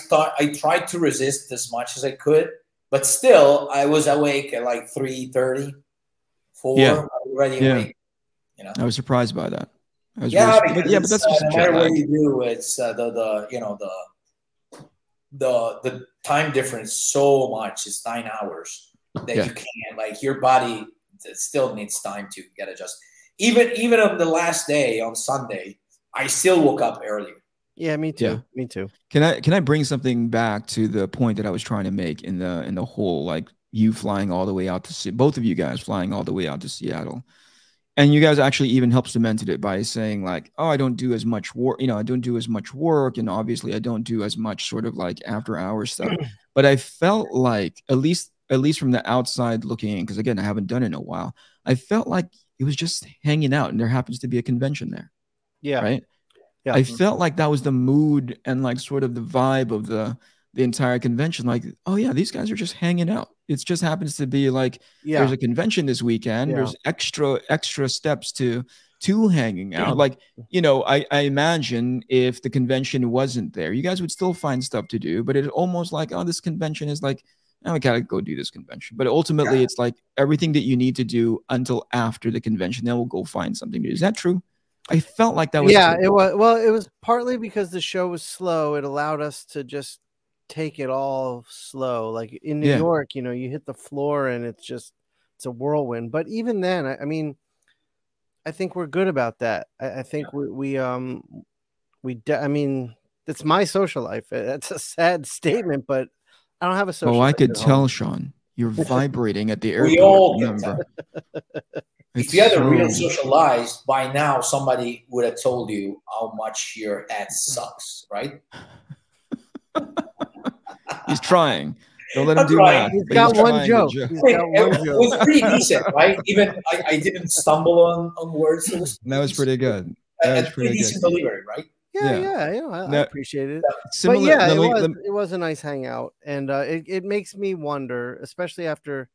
tried to resist as much as I could, but still, I was awake at like 3:30, 4. Yeah. Already awake. You know, I was surprised by that. I was yeah, really, because but that's just no jet matter what lag. you do, it's the you know the time difference so much. It's 9 hours that you can't, like, your body still needs time to get adjusted. Even on the last day on Sunday, I still woke up earlier. Yeah, me too. Yeah. Me too. Can I bring something back to the point that I was trying to make in the whole, like, you flying all the way out to both of you guys flying all the way out to Seattle, and you guys actually even helped cemented it by saying like, oh, I don't do as much work, you know, I don't do as much work, and obviously I don't do as much sort of like after hours stuff. But I felt like at least from the outside looking in, because again, I haven't done it in a while, I felt like it was just hanging out, and there happens to be a convention there. Yeah. Right. Yeah. I felt like that was the mood and like sort of the vibe of the entire convention. Like, oh yeah, these guys are just hanging out. It just happens to be like, there's a convention this weekend. Yeah. There's extra steps to hanging out. Like, you know, I imagine if the convention wasn't there, you guys would still find stuff to do, but it's almost like, oh, this convention is like, oh, I gotta go do this convention. But ultimately it's like everything that you need to do until after the convention, then we'll go find something to do. Is that true? I felt like that was true. It was. Well, it was partly because the show was slow. It allowed us to just take it all slow. Like in New York, you know, you hit the floor and it's a whirlwind. But even then, I mean, I think we're good about that. I think I mean, it's my social life. It's a sad statement, but I don't have a social life. Oh, I could tell, Shawn. You're vibrating at the airport. We all can tell. If you had a real social life, by now somebody would have told you how much your ad sucks, right? He's trying. Don't let him do that. He's got one joke. It was pretty decent, right? Even I didn't stumble on words. That was pretty good. That was pretty decent delivery, right? Yeah, you know, I appreciate it. But yeah, it was a nice hangout, and it makes me wonder, especially after.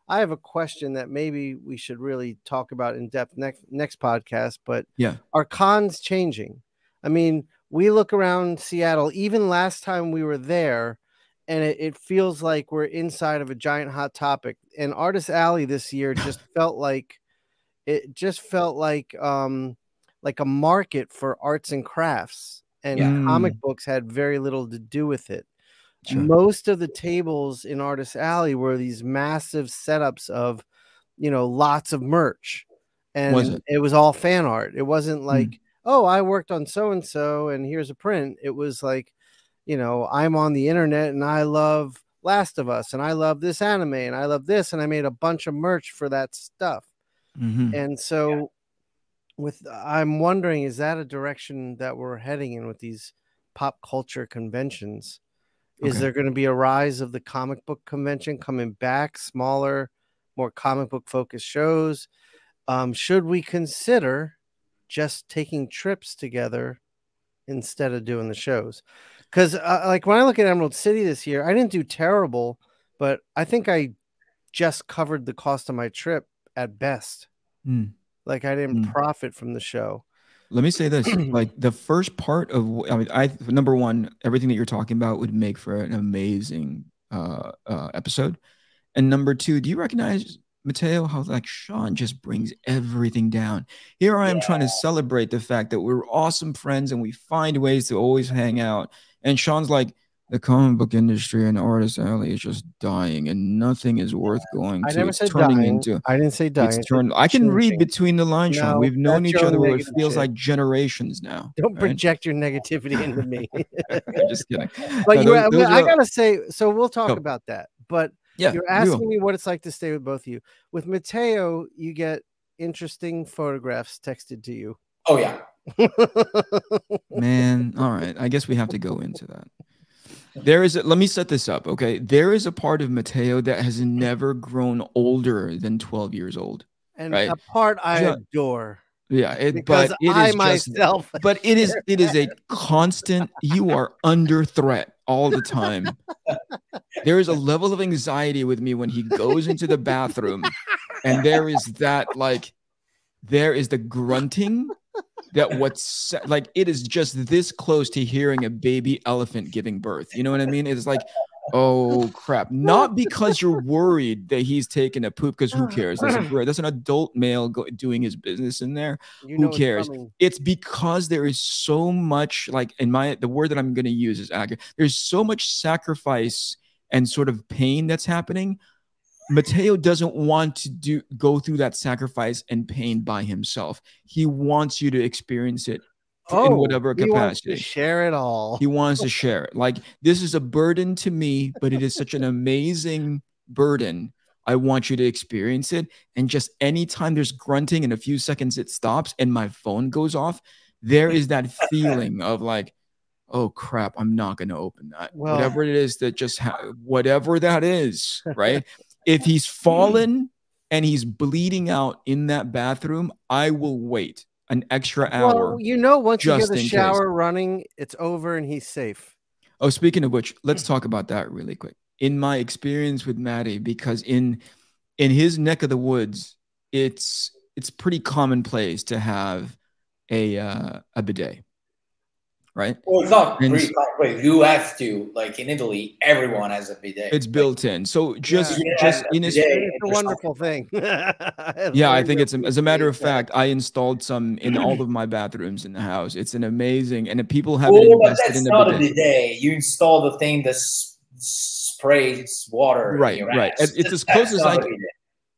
I have a question that maybe we should really talk about in depth next podcast, but are cons changing? I mean, we look around Seattle, even last time we were there, and it feels like we're inside of a giant hot topic. And Artist Alley this year just felt like like a market for arts and crafts, and comic books had very little to do with it. Sure. Most of the tables in Artist Alley were these massive setups of, you know, lots of merch, and it was all fan art. It wasn't like, oh, I worked on so-and-so and here's a print. It was like, you know, I'm on the internet and I love Last of Us and I love this anime and I love this, and I made a bunch of merch for that stuff. And so I'm wondering, is that a direction that we're heading in with these pop culture conventions? Is there going to be a rise of the comic book convention coming back, smaller, more comic book focused shows? Should we consider just taking trips together instead of doing the shows? Because like when I look at Emerald City this year, I didn't do terrible, but I think I just covered the cost of my trip at best. Like I didn't profit from the show. Let me say this, like the first part of, I mean, number one, everything that you're talking about would make for an amazing episode. And number two, do you recognize, Matteo, how like Shawn just brings everything down? Here I am trying to celebrate the fact that we're awesome friends and we find ways to always hang out. And Shawn's like, the comic book industry and Artist Alley is just dying and nothing is worth going to. I never said dying. I didn't say dying. I can read between the lines, Shawn. We've known each other for it feels like generations now. Don't project your negativity into me. I'm just kidding. But I gotta say, so we'll talk about that. But you're asking me what it's like to stay with both of you. With Matteo, you get interesting photographs texted to you. Oh yeah. Man, all right. I guess we have to go into that. There is let me set this up, okay? There is a part of Matteo that has never grown older than 12 years old. And right? a part I adore. Yeah, because but it I is myself. but it is a constant. You are under threat all the time. There is a level of anxiety with me when he goes into the bathroom, and there is the grunting. That what's like, it is just this close to hearing a baby elephant giving birth. You know what I mean? It's like, oh crap. Not because you're worried that he's taking a poop, because who cares? That's an adult male doing his business in there. Who cares? It's because there is so much, like, the word that I'm going to use is accurate. There's so much sacrifice and sort of pain that's happening. Matteo doesn't want to go through that sacrifice and pain by himself. He wants you to experience it in whatever capacity. He wants to share it all. He wants to share it. Like, this is a burden to me, but it is such an amazing burden. I want you to experience it. And just anytime there's grunting, in a few seconds it stops and my phone goes off, there is that feeling of like, oh crap, I'm not going to open that. Well, whatever it is that whatever that is, right? If he's fallen and he's bleeding out in that bathroom, I will wait an extra hour. Well, you know, once you get the shower running, it's over and he's safe. Oh, speaking of which, let's talk about that really quick. In my experience with Matty, because in his neck of the woods, it's pretty commonplace to have a bidet. Right? Well, it's not pretty commonplace. You have to, like in Italy, everyone has a bidet. It's built in. So just in it's a wonderful thing. Yeah, I think it's as a matter of fact, I installed some in all of my bathrooms in the house. It's an amazing, and if people haven't invested in a bidet. You install the thing that sprays water. Right. It's as close as I can.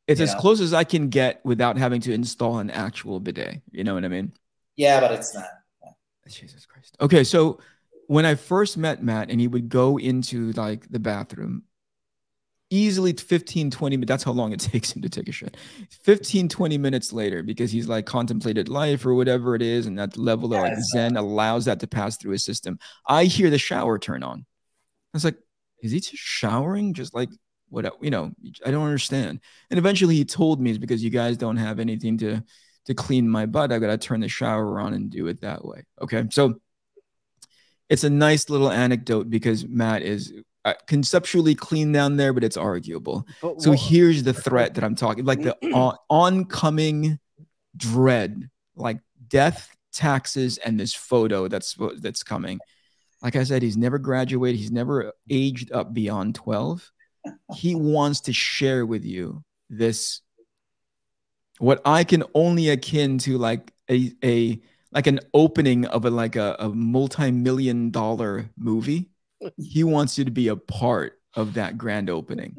It's as close as I can get without having to install an actual bidet. You know what I mean? Yeah, but it's not. Jesus Christ. Okay, so when I first met Matt and he would go into like the bathroom, easily 15, 20 minutes, that's how long it takes him to take a shit. 15, 20 minutes later, because he's like contemplated life or whatever it is, and that level of like Zen allows that to pass through his system. I hear the shower turn on. I was like, is he just showering? Just like, what, you know, I don't understand. And eventually he told me it's because you guys don't have anything to clean my butt. I got to turn the shower on and do it that way. Okay. So it's a nice little anecdote because Matt is conceptually clean down there, but it's arguable. So here's the threat that I'm talking, like the oncoming dread, like death, taxes, and this photo that's coming. Like I said, he's never graduated. He's never aged up beyond 12. He wants to share with you this, what I can only akin to like an opening of a multi-million-dollar movie. He wants you to be a part of that grand opening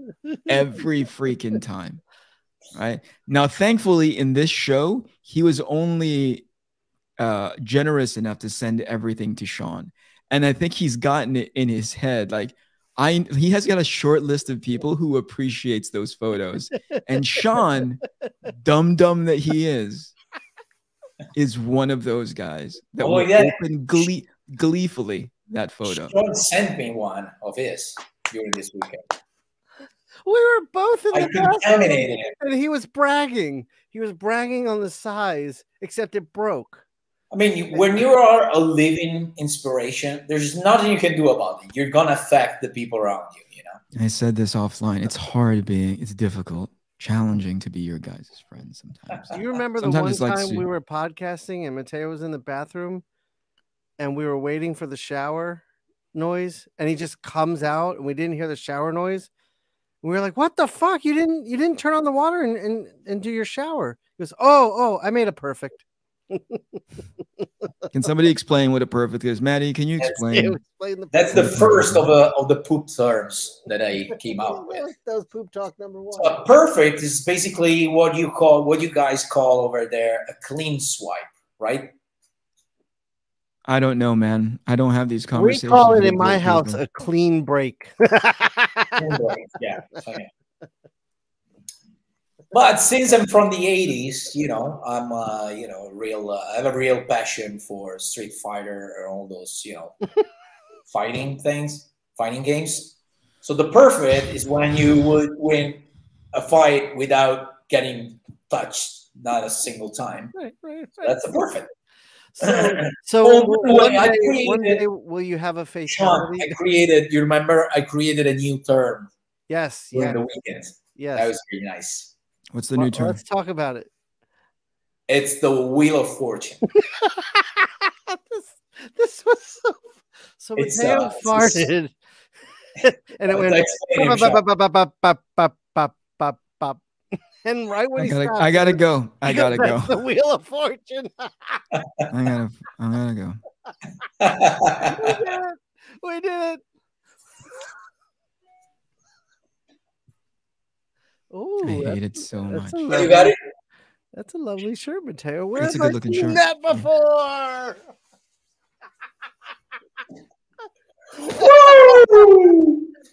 every freaking time. Right now, thankfully, in this show, he was only generous enough to send everything to Shawn, and I think he's gotten it in his head like, he has got a short list of people who appreciates those photos, and Shawn, dumb that he is one of those guys that will open gleefully that photo. Shawn sent me one of his during this weekend. We were both in the contaminated it, and he was bragging. He was bragging on the size, except it broke. I mean, when you are a living inspiration, there's nothing you can do about it. You're going to affect the people around you, you know? I said this offline. It's hard it's difficult, challenging to be your guys' friend sometimes. Do you remember the one time we were podcasting and Matteo was in the bathroom and we were waiting for the shower noise and he just comes out and we didn't hear the shower noise? We were like, what the fuck? You didn't turn on the water and do your shower. He goes, oh, I made it perfect. Can somebody explain what a perfect is? Maddie, can you explain? That's the first of the poop terms that I came out with. That was poop talk number one. So perfect is basically what you guys call over there a clean swipe, right? I don't know, man. I don't have these conversations. We call it in my house a clean break. Clean break. Yeah. Okay. But since I'm from the '80s, you know, I'm you know, real. I have a real passion for Street Fighter and all those, you know, fighting things, fighting games. So the perfect is when you would win a fight without getting touched, not a single time. Right. That's the perfect. So Well, one day will you have a Shawn, fatality? you remember I created a new term Yes, during the weekend. yes. That was pretty nice. What's the new term? Let's talk about it. It's the Wheel of Fortune. this was so Matteo farted. And it went and right when I gotta go. I gotta go. The Wheel of Fortune. I gotta go. We did it. Oh, I hate it so much. You got it? That's a lovely shirt, Matteo. Where It's a have I good-looking seen shirt. that before?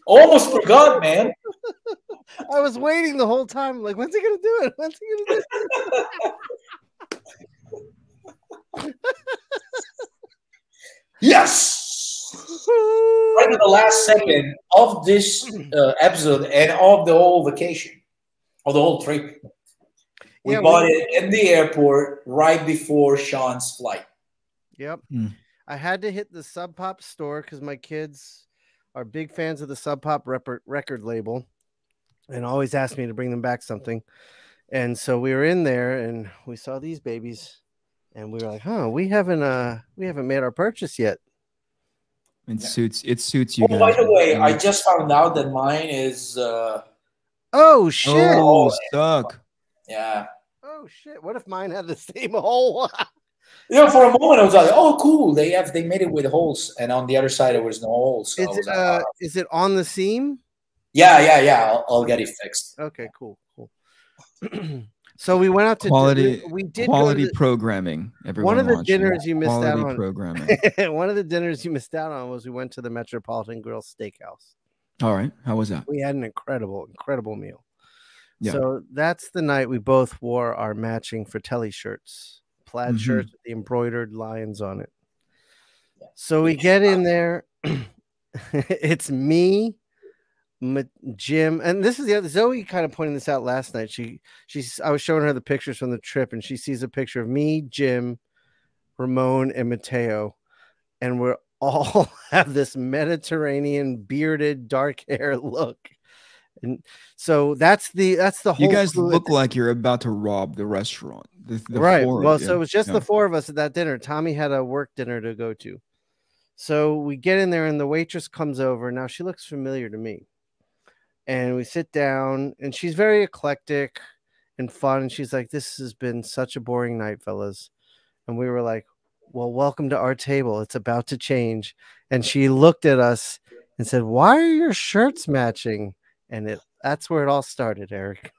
Almost forgot, man. I was waiting the whole time. Like, when's he gonna do it? When's he gonna do it? Yes! Right at the last second of this episode and of the whole vacation, of the whole trip. We bought it in the airport right before Shawn's flight. Yep. I had to hit the Sub Pop store because my kids are big fans of the Sub Pop record label and always ask me to bring them back something. And so we were in there and we saw these babies and we were like, huh, we haven't made our purchase yet. It suits you guys. By the way, I just found out that mine is oh shit. Oh, stuck. Yeah. Oh shit. What if mine had the same hole? You know, for a moment I was like, "Oh, cool! They made it with holes, and on the other side there was no holes." So is it on the seam? Yeah. I'll get it fixed. Okay, cool. So we went out to quality programming. Everyone, one of the dinners you missed out on. Programming. One of the dinners you missed out on was we went to the Metropolitan Grill Steakhouse. All right, how was that? We had an incredible meal. Yeah. So that's the night we both wore our matching Fratelli shirts, plaid shirts with the embroidered lions on it. So we get in there. It's me, Jim, and this is the other Zoe kind of pointing this out last night. I was showing her the pictures from the trip, and she sees a picture of me, Jim, Ramon, and Matteo, and we're all have this Mediterranean bearded dark hair look. And so that's the whole. You guys look like you're about to rob the restaurant. The right. Well, so it was just the four of us at that dinner. Tommy had a work dinner to go to. So we get in there and the waitress comes over. Now she looks familiar to me. And we sit down and she's very eclectic and fun. And she's like, "This has been such a boring night, fellas." And we were like, "Well, welcome to our table. It's about to change." And she looked at us and said, "Why are your shirts matching?" And that's where it all started, Eric.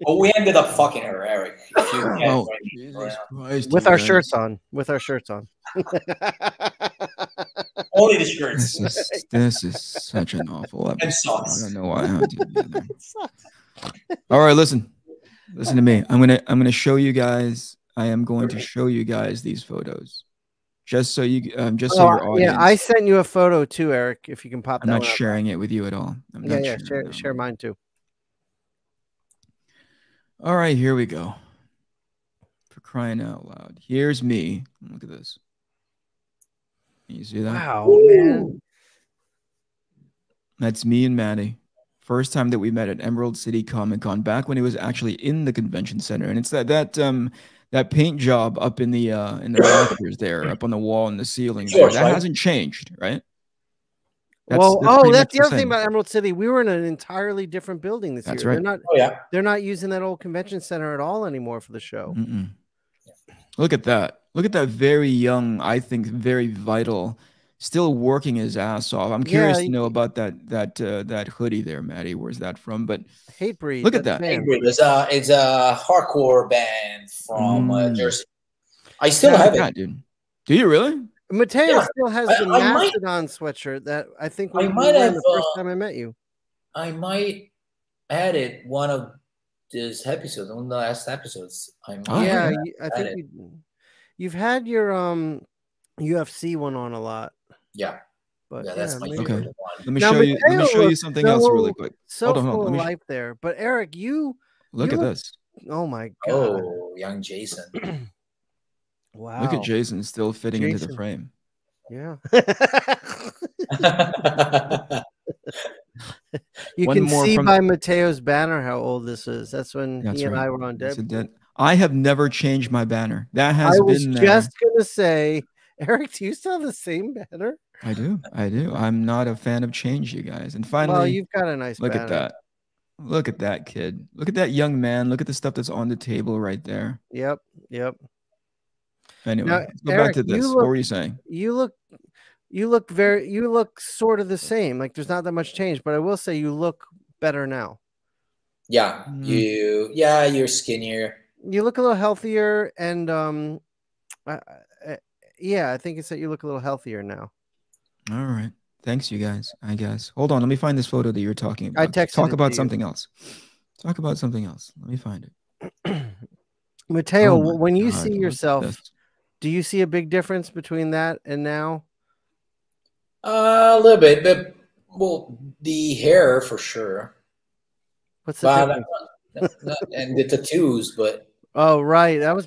Well, we ended up fucking her, Eric. With our shirts on. With our shirts on. Only the shirts. This is such an awful episode. And socks. I don't know why I had to do that. All right, listen to me. I'm gonna show you guys. I am going to show you guys these photos. Just so you, so your audience. Yeah, I sent you a photo too, Eric. If you can pop that. I'm not sharing it with you at all. Share mine too. All right, here we go. For crying out loud, here's me. Look at this. You see that? Wow, man. That's me and Maddie. First time that we met at Emerald City Comic Con, back when it was actually in the convention center, and it's that paint job up in the rafters there, up on the wall and the ceiling. That hasn't changed, right? That's the other thing about Emerald City. We were in an entirely different building this year. That's right. They're not using that old convention center at all anymore for the show. Look at that. Look at that very young, I think very vital, still working his ass off. I'm curious to know about that hoodie there, Maddie. Where's that from? But Hatebreed. Look at that. Hatebreed. It's a hardcore band from Jersey. I still have it, dude. Do you really? Matteo Yeah, still has the I might, Mastodon sweatshirt that I think I we might were wearing have, the first time I met you. I might added one of this episode, one of the last episodes. I might Yeah, have I think added. you've had your UFC one on a lot. Yeah. But Yeah, yeah, that's my maybe. Okay. favorite one. Let me Now show you. Let me Matteo show you looks something else really quick. so Hold on. full Let of me life there. But Eric, look at this. Oh my god! Oh, young Jason. Wow. Look at Jason still fitting into the Jason. frame. Yeah. You One can more see from- by Matteo's banner how old this is. That's when That's he and right. I were on That's a Deadpool. dead. I have never changed my banner. That has I was been there. just gonna say, Eric, do you still have the same banner? I do. I'm not a fan of change, you guys. And finally, Well, you've got a nice look banner. at that. Look at that kid. Look at that young man. Look at the stuff that's on the table right there. Yep. Anyway, Now, let's go Eric, back to this. you What look- were you saying? You look sort of the same. Like there's not that much change, but I will say you look better now. Yeah, you're skinnier. You look a little healthier, and yeah, I think it's that you look a little healthier now. All right. Thanks, you guys. I guess. Hold on. Let me find this photo that you're talking about. I texted Talk it about to something else. Talk about something else. Let me find it. Matteo, Oh my when you God, see look at yourself, this. do you see a big difference between that and now? A little bit, but well, the hair for sure. What's the difference? And the tattoos, but Oh right, that was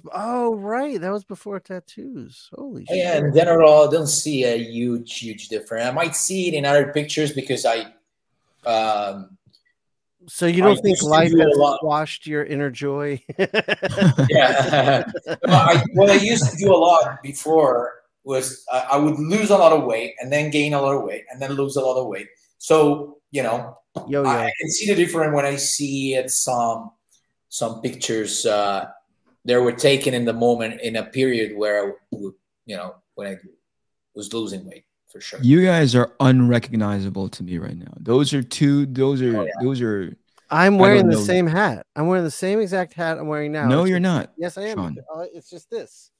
before tattoos. Holy shit! yeah, in general, I don't see a huge difference. I might see it in other pictures because So you don't I think used to life do a has lot. squashed your inner joy? Yeah. What I used to do a lot before was I would lose a lot of weight and then gain a lot of weight and then lose a lot of weight. So, Yo. I can see the difference when I see it, some pictures they were taken in the moment in a period where when I was losing weight for sure. You guys are unrecognizable to me right now. Those are. I'm wearing the know. same hat. I'm wearing the same exact hat I'm wearing now. No, you're not. Yes, I am. Shawn. It's just this.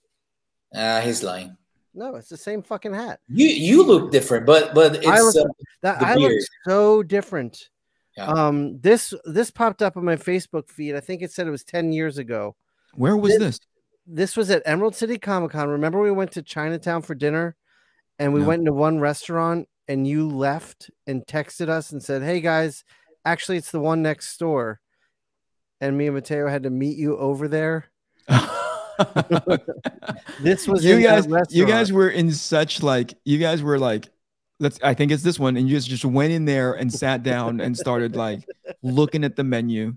He's lying. No, it's the same fucking hat. You look different, but it's I look so different. Yeah. This popped up on my Facebook feed. I think it said it was 10 years ago. Where was this? This was at Emerald City Comic Con. Remember we went to Chinatown for dinner and we went into one restaurant and you left and texted us and said, "Hey guys, actually it's the one next door." And me and Matteo had to meet you over there. This was you guys were in such you guys were like, I think it's this one, and you just went in there and sat down and started looking at the menu,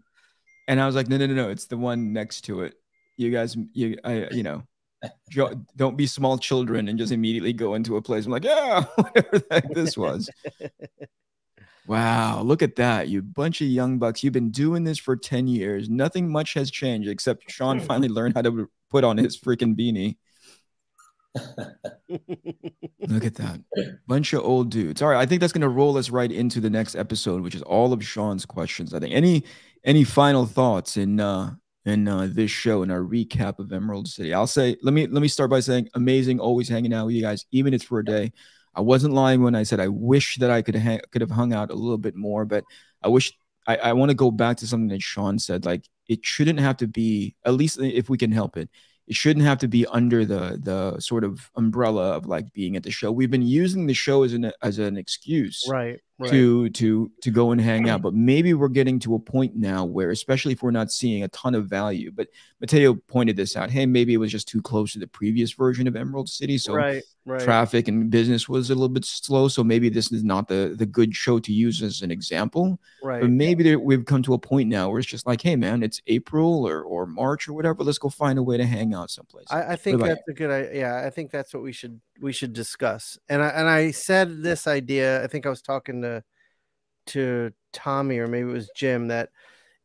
and I was like, no, it's the one next to it. You guys, don't be small children and just immediately go into a place. I'm like, yeah, whatever the heck this was. Wow, look at that. You bunch of young bucks. You've been doing this for 10 years. Nothing much has changed except Shawn finally learned how to put on his freaking beanie. Look at that. Bunch of old dudes. All right, I think that's going to roll us right into the next episode, which is all of Shawn's questions. I think any final thoughts in this show, in our recap of Emerald City? I'll say, let me start by saying, amazing, always hanging out with you guys, even if it's for a day. I wasn't lying when I said I wish that I could have hung out a little bit more, but I wish I want to go back to something that Shawn said. It shouldn't have to be, at least if we can help it, it shouldn't have to be under the sort of umbrella of being at the show. We've been using the show as an excuse, right. to go and hang out, but maybe we're getting to a point now where, especially if we're not seeing a ton of value, but Matteo pointed this out, hey, maybe it was just too close to the previous version of Emerald City, so traffic and business was a little bit slow, so maybe this is not the good show to use as an example, but maybe we've come to a point now where it's just hey man, it's April or March or whatever, let's go find a way to hang out someplace. I think that's a good idea. Yeah, I think that's what we should discuss. And I said this idea, I think I was talking to Tommy, or maybe it was Jim, that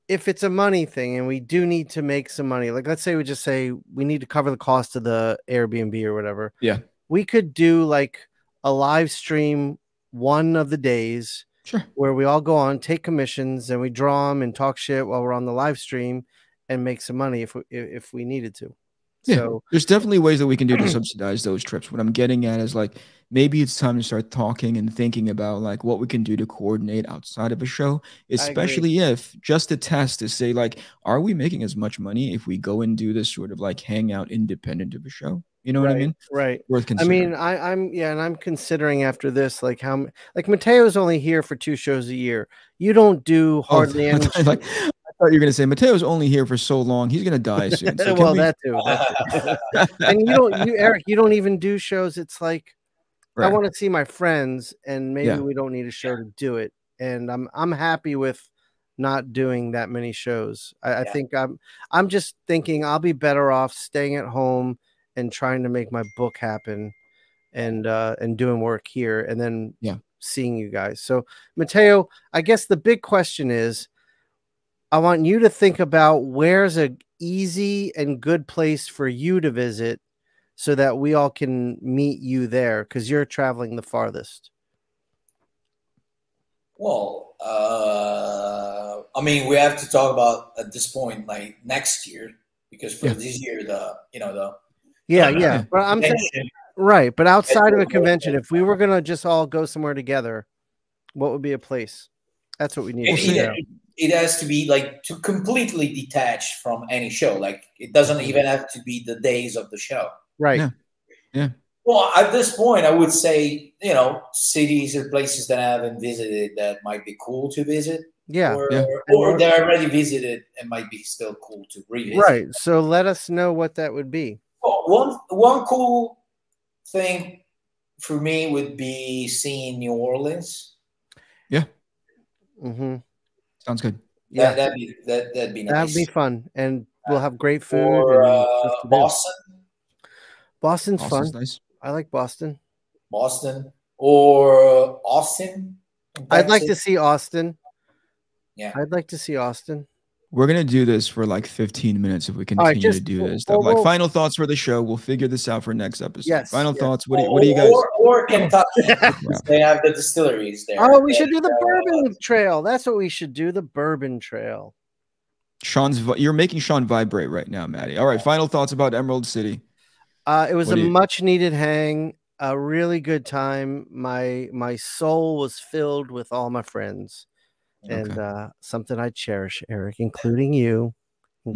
if it's a money thing and we do need to make some money, let's say we just say we need to cover the cost of the Airbnb or whatever. Yeah. We could do a live stream one of the days, where we all go on, take commissions, and we draw them and talk shit while we're on the live stream and make some money if we needed to. Yeah, So there's definitely ways that we can do to subsidize those trips. What I'm getting at is like maybe it's time to start talking and thinking about like what we can do to coordinate outside of a show, I agree. especially if just a test to say like, are we making as much money if we go and do this sort of like hangout independent of a show? You know what I Right, mean? right. Worth I mean, considering. I'm yeah, and I'm considering after this, like like Matteo's only here for 2 shows a year. You don't do Oh, hardly any I thought you were gonna say Matteo's only here for so long. He's gonna die soon. So can well, we? that too, that too. And Eric, you don't even do shows. It's like I Right. want to see my friends, and maybe Yeah. we don't need a show to do it. And I'm happy with not doing that many shows. I think I'm just thinking I'll be better off staying at home and trying to make my book happen and doing work here and then Yeah. seeing you guys. So Matteo, I guess the big question is I want you to think about where's a easy and good place for you to visit so that we all can meet you there because you're traveling the farthest. Well, I mean, we have to talk about at this point, like next year, because for this year, Yeah. But I'm saying, right. But outside of a convention, if we were going to just all go somewhere together, what would be a place? That's what we need. It has to be like to completely detached from any show. Like it doesn't even have to be the days of the show. Right. Yeah. Well, at this point, I would say, cities or places that I haven't visited that might be cool to visit. Yeah. Or they're already visited and might be still cool to revisit. Right. So let us know what that would be. Well, one cool thing for me would be seeing New Orleans. Yeah. Mm-hmm. Sounds good. Yeah. That'd be nice. That'd be fun. And we'll have great food. Or Boston. Boston's fun. Nice. I like Boston. Boston or Austin. I'd like to see Austin. Yeah. I'd like to see Austin. We're gonna do this for like 15 minutes if we continue to do this stuff. Like final thoughts for the show. We'll figure this out for next episode. Yes. Final thoughts. What do you guys? Or Kentucky. They have the distilleries there. Oh, we should do the bourbon trail. That's what we should do. The bourbon trail. You're making Shawn vibrate right now, Maddie. All right. Final thoughts about Emerald City. It was a much needed hang. A really good time. My soul was filled with all my friends. And something I cherish, Eric, including you. And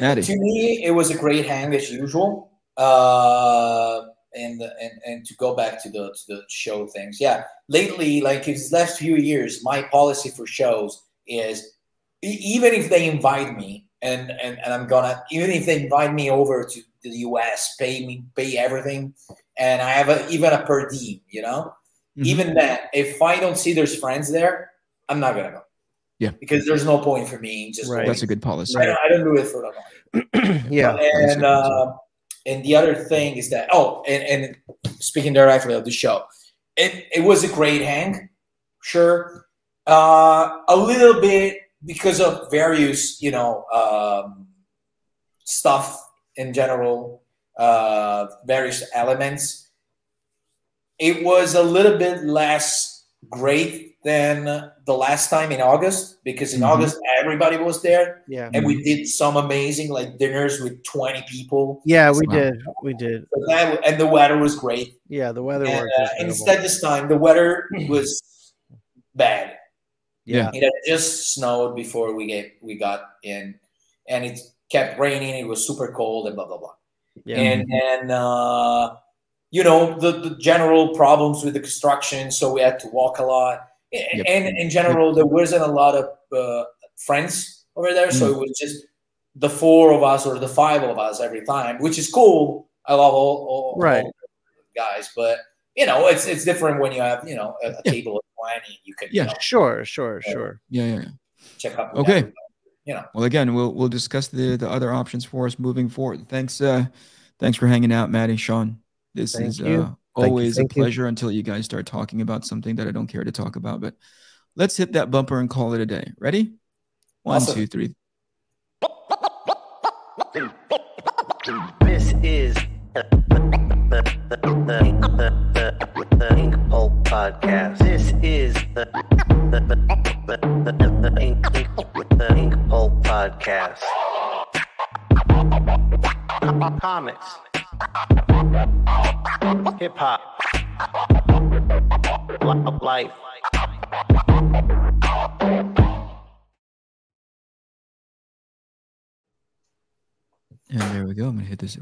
Maddie. to me, it was a great hang as usual. And to go back to the show things, lately, like these last few years, my policy for shows is even if they invite me, and I'm gonna, even if they invite me over to the US, pay everything, and I have even a per diem, even then, if I don't see there's friends there, I'm not gonna go. Yeah, because there's no point for me just going. That's a good policy. I don't do it for the money. Yeah, and the other thing is that and speaking directly of the show, it was a great hang, sure. A little bit because of various stuff in general, various elements. It was a little bit less great than the last time in August, because in August everybody was there. Yeah. And we did some amazing like dinners with 20 people. Yeah, we did. And the weather was great. Yeah, the weather was instead this time the weather was bad. Yeah. It had just snowed before we got in, and it kept raining. It was super cold and blah blah blah. Yeah. And the general problems with the construction, so we had to walk a lot. And in general, there wasn't a lot of friends over there, so it was just the 4 of us or the 5 of us every time, which is cool. I love all guys, but it's different when you have a table of 20. You can sure. Yeah. Check up. Okay. Well, again, we'll discuss the other options for us moving forward. Thanks for hanging out, Maddie, Shawn. This is always a pleasure until you guys start talking about something that I don't care to talk about. But let's hit that bumper and call it a day. Ready? 1, 2, 3. This is the INKPULP podcast. This is the INKPULP podcast. Comics. Hip hop. Life. And there we go. I'm gonna hit this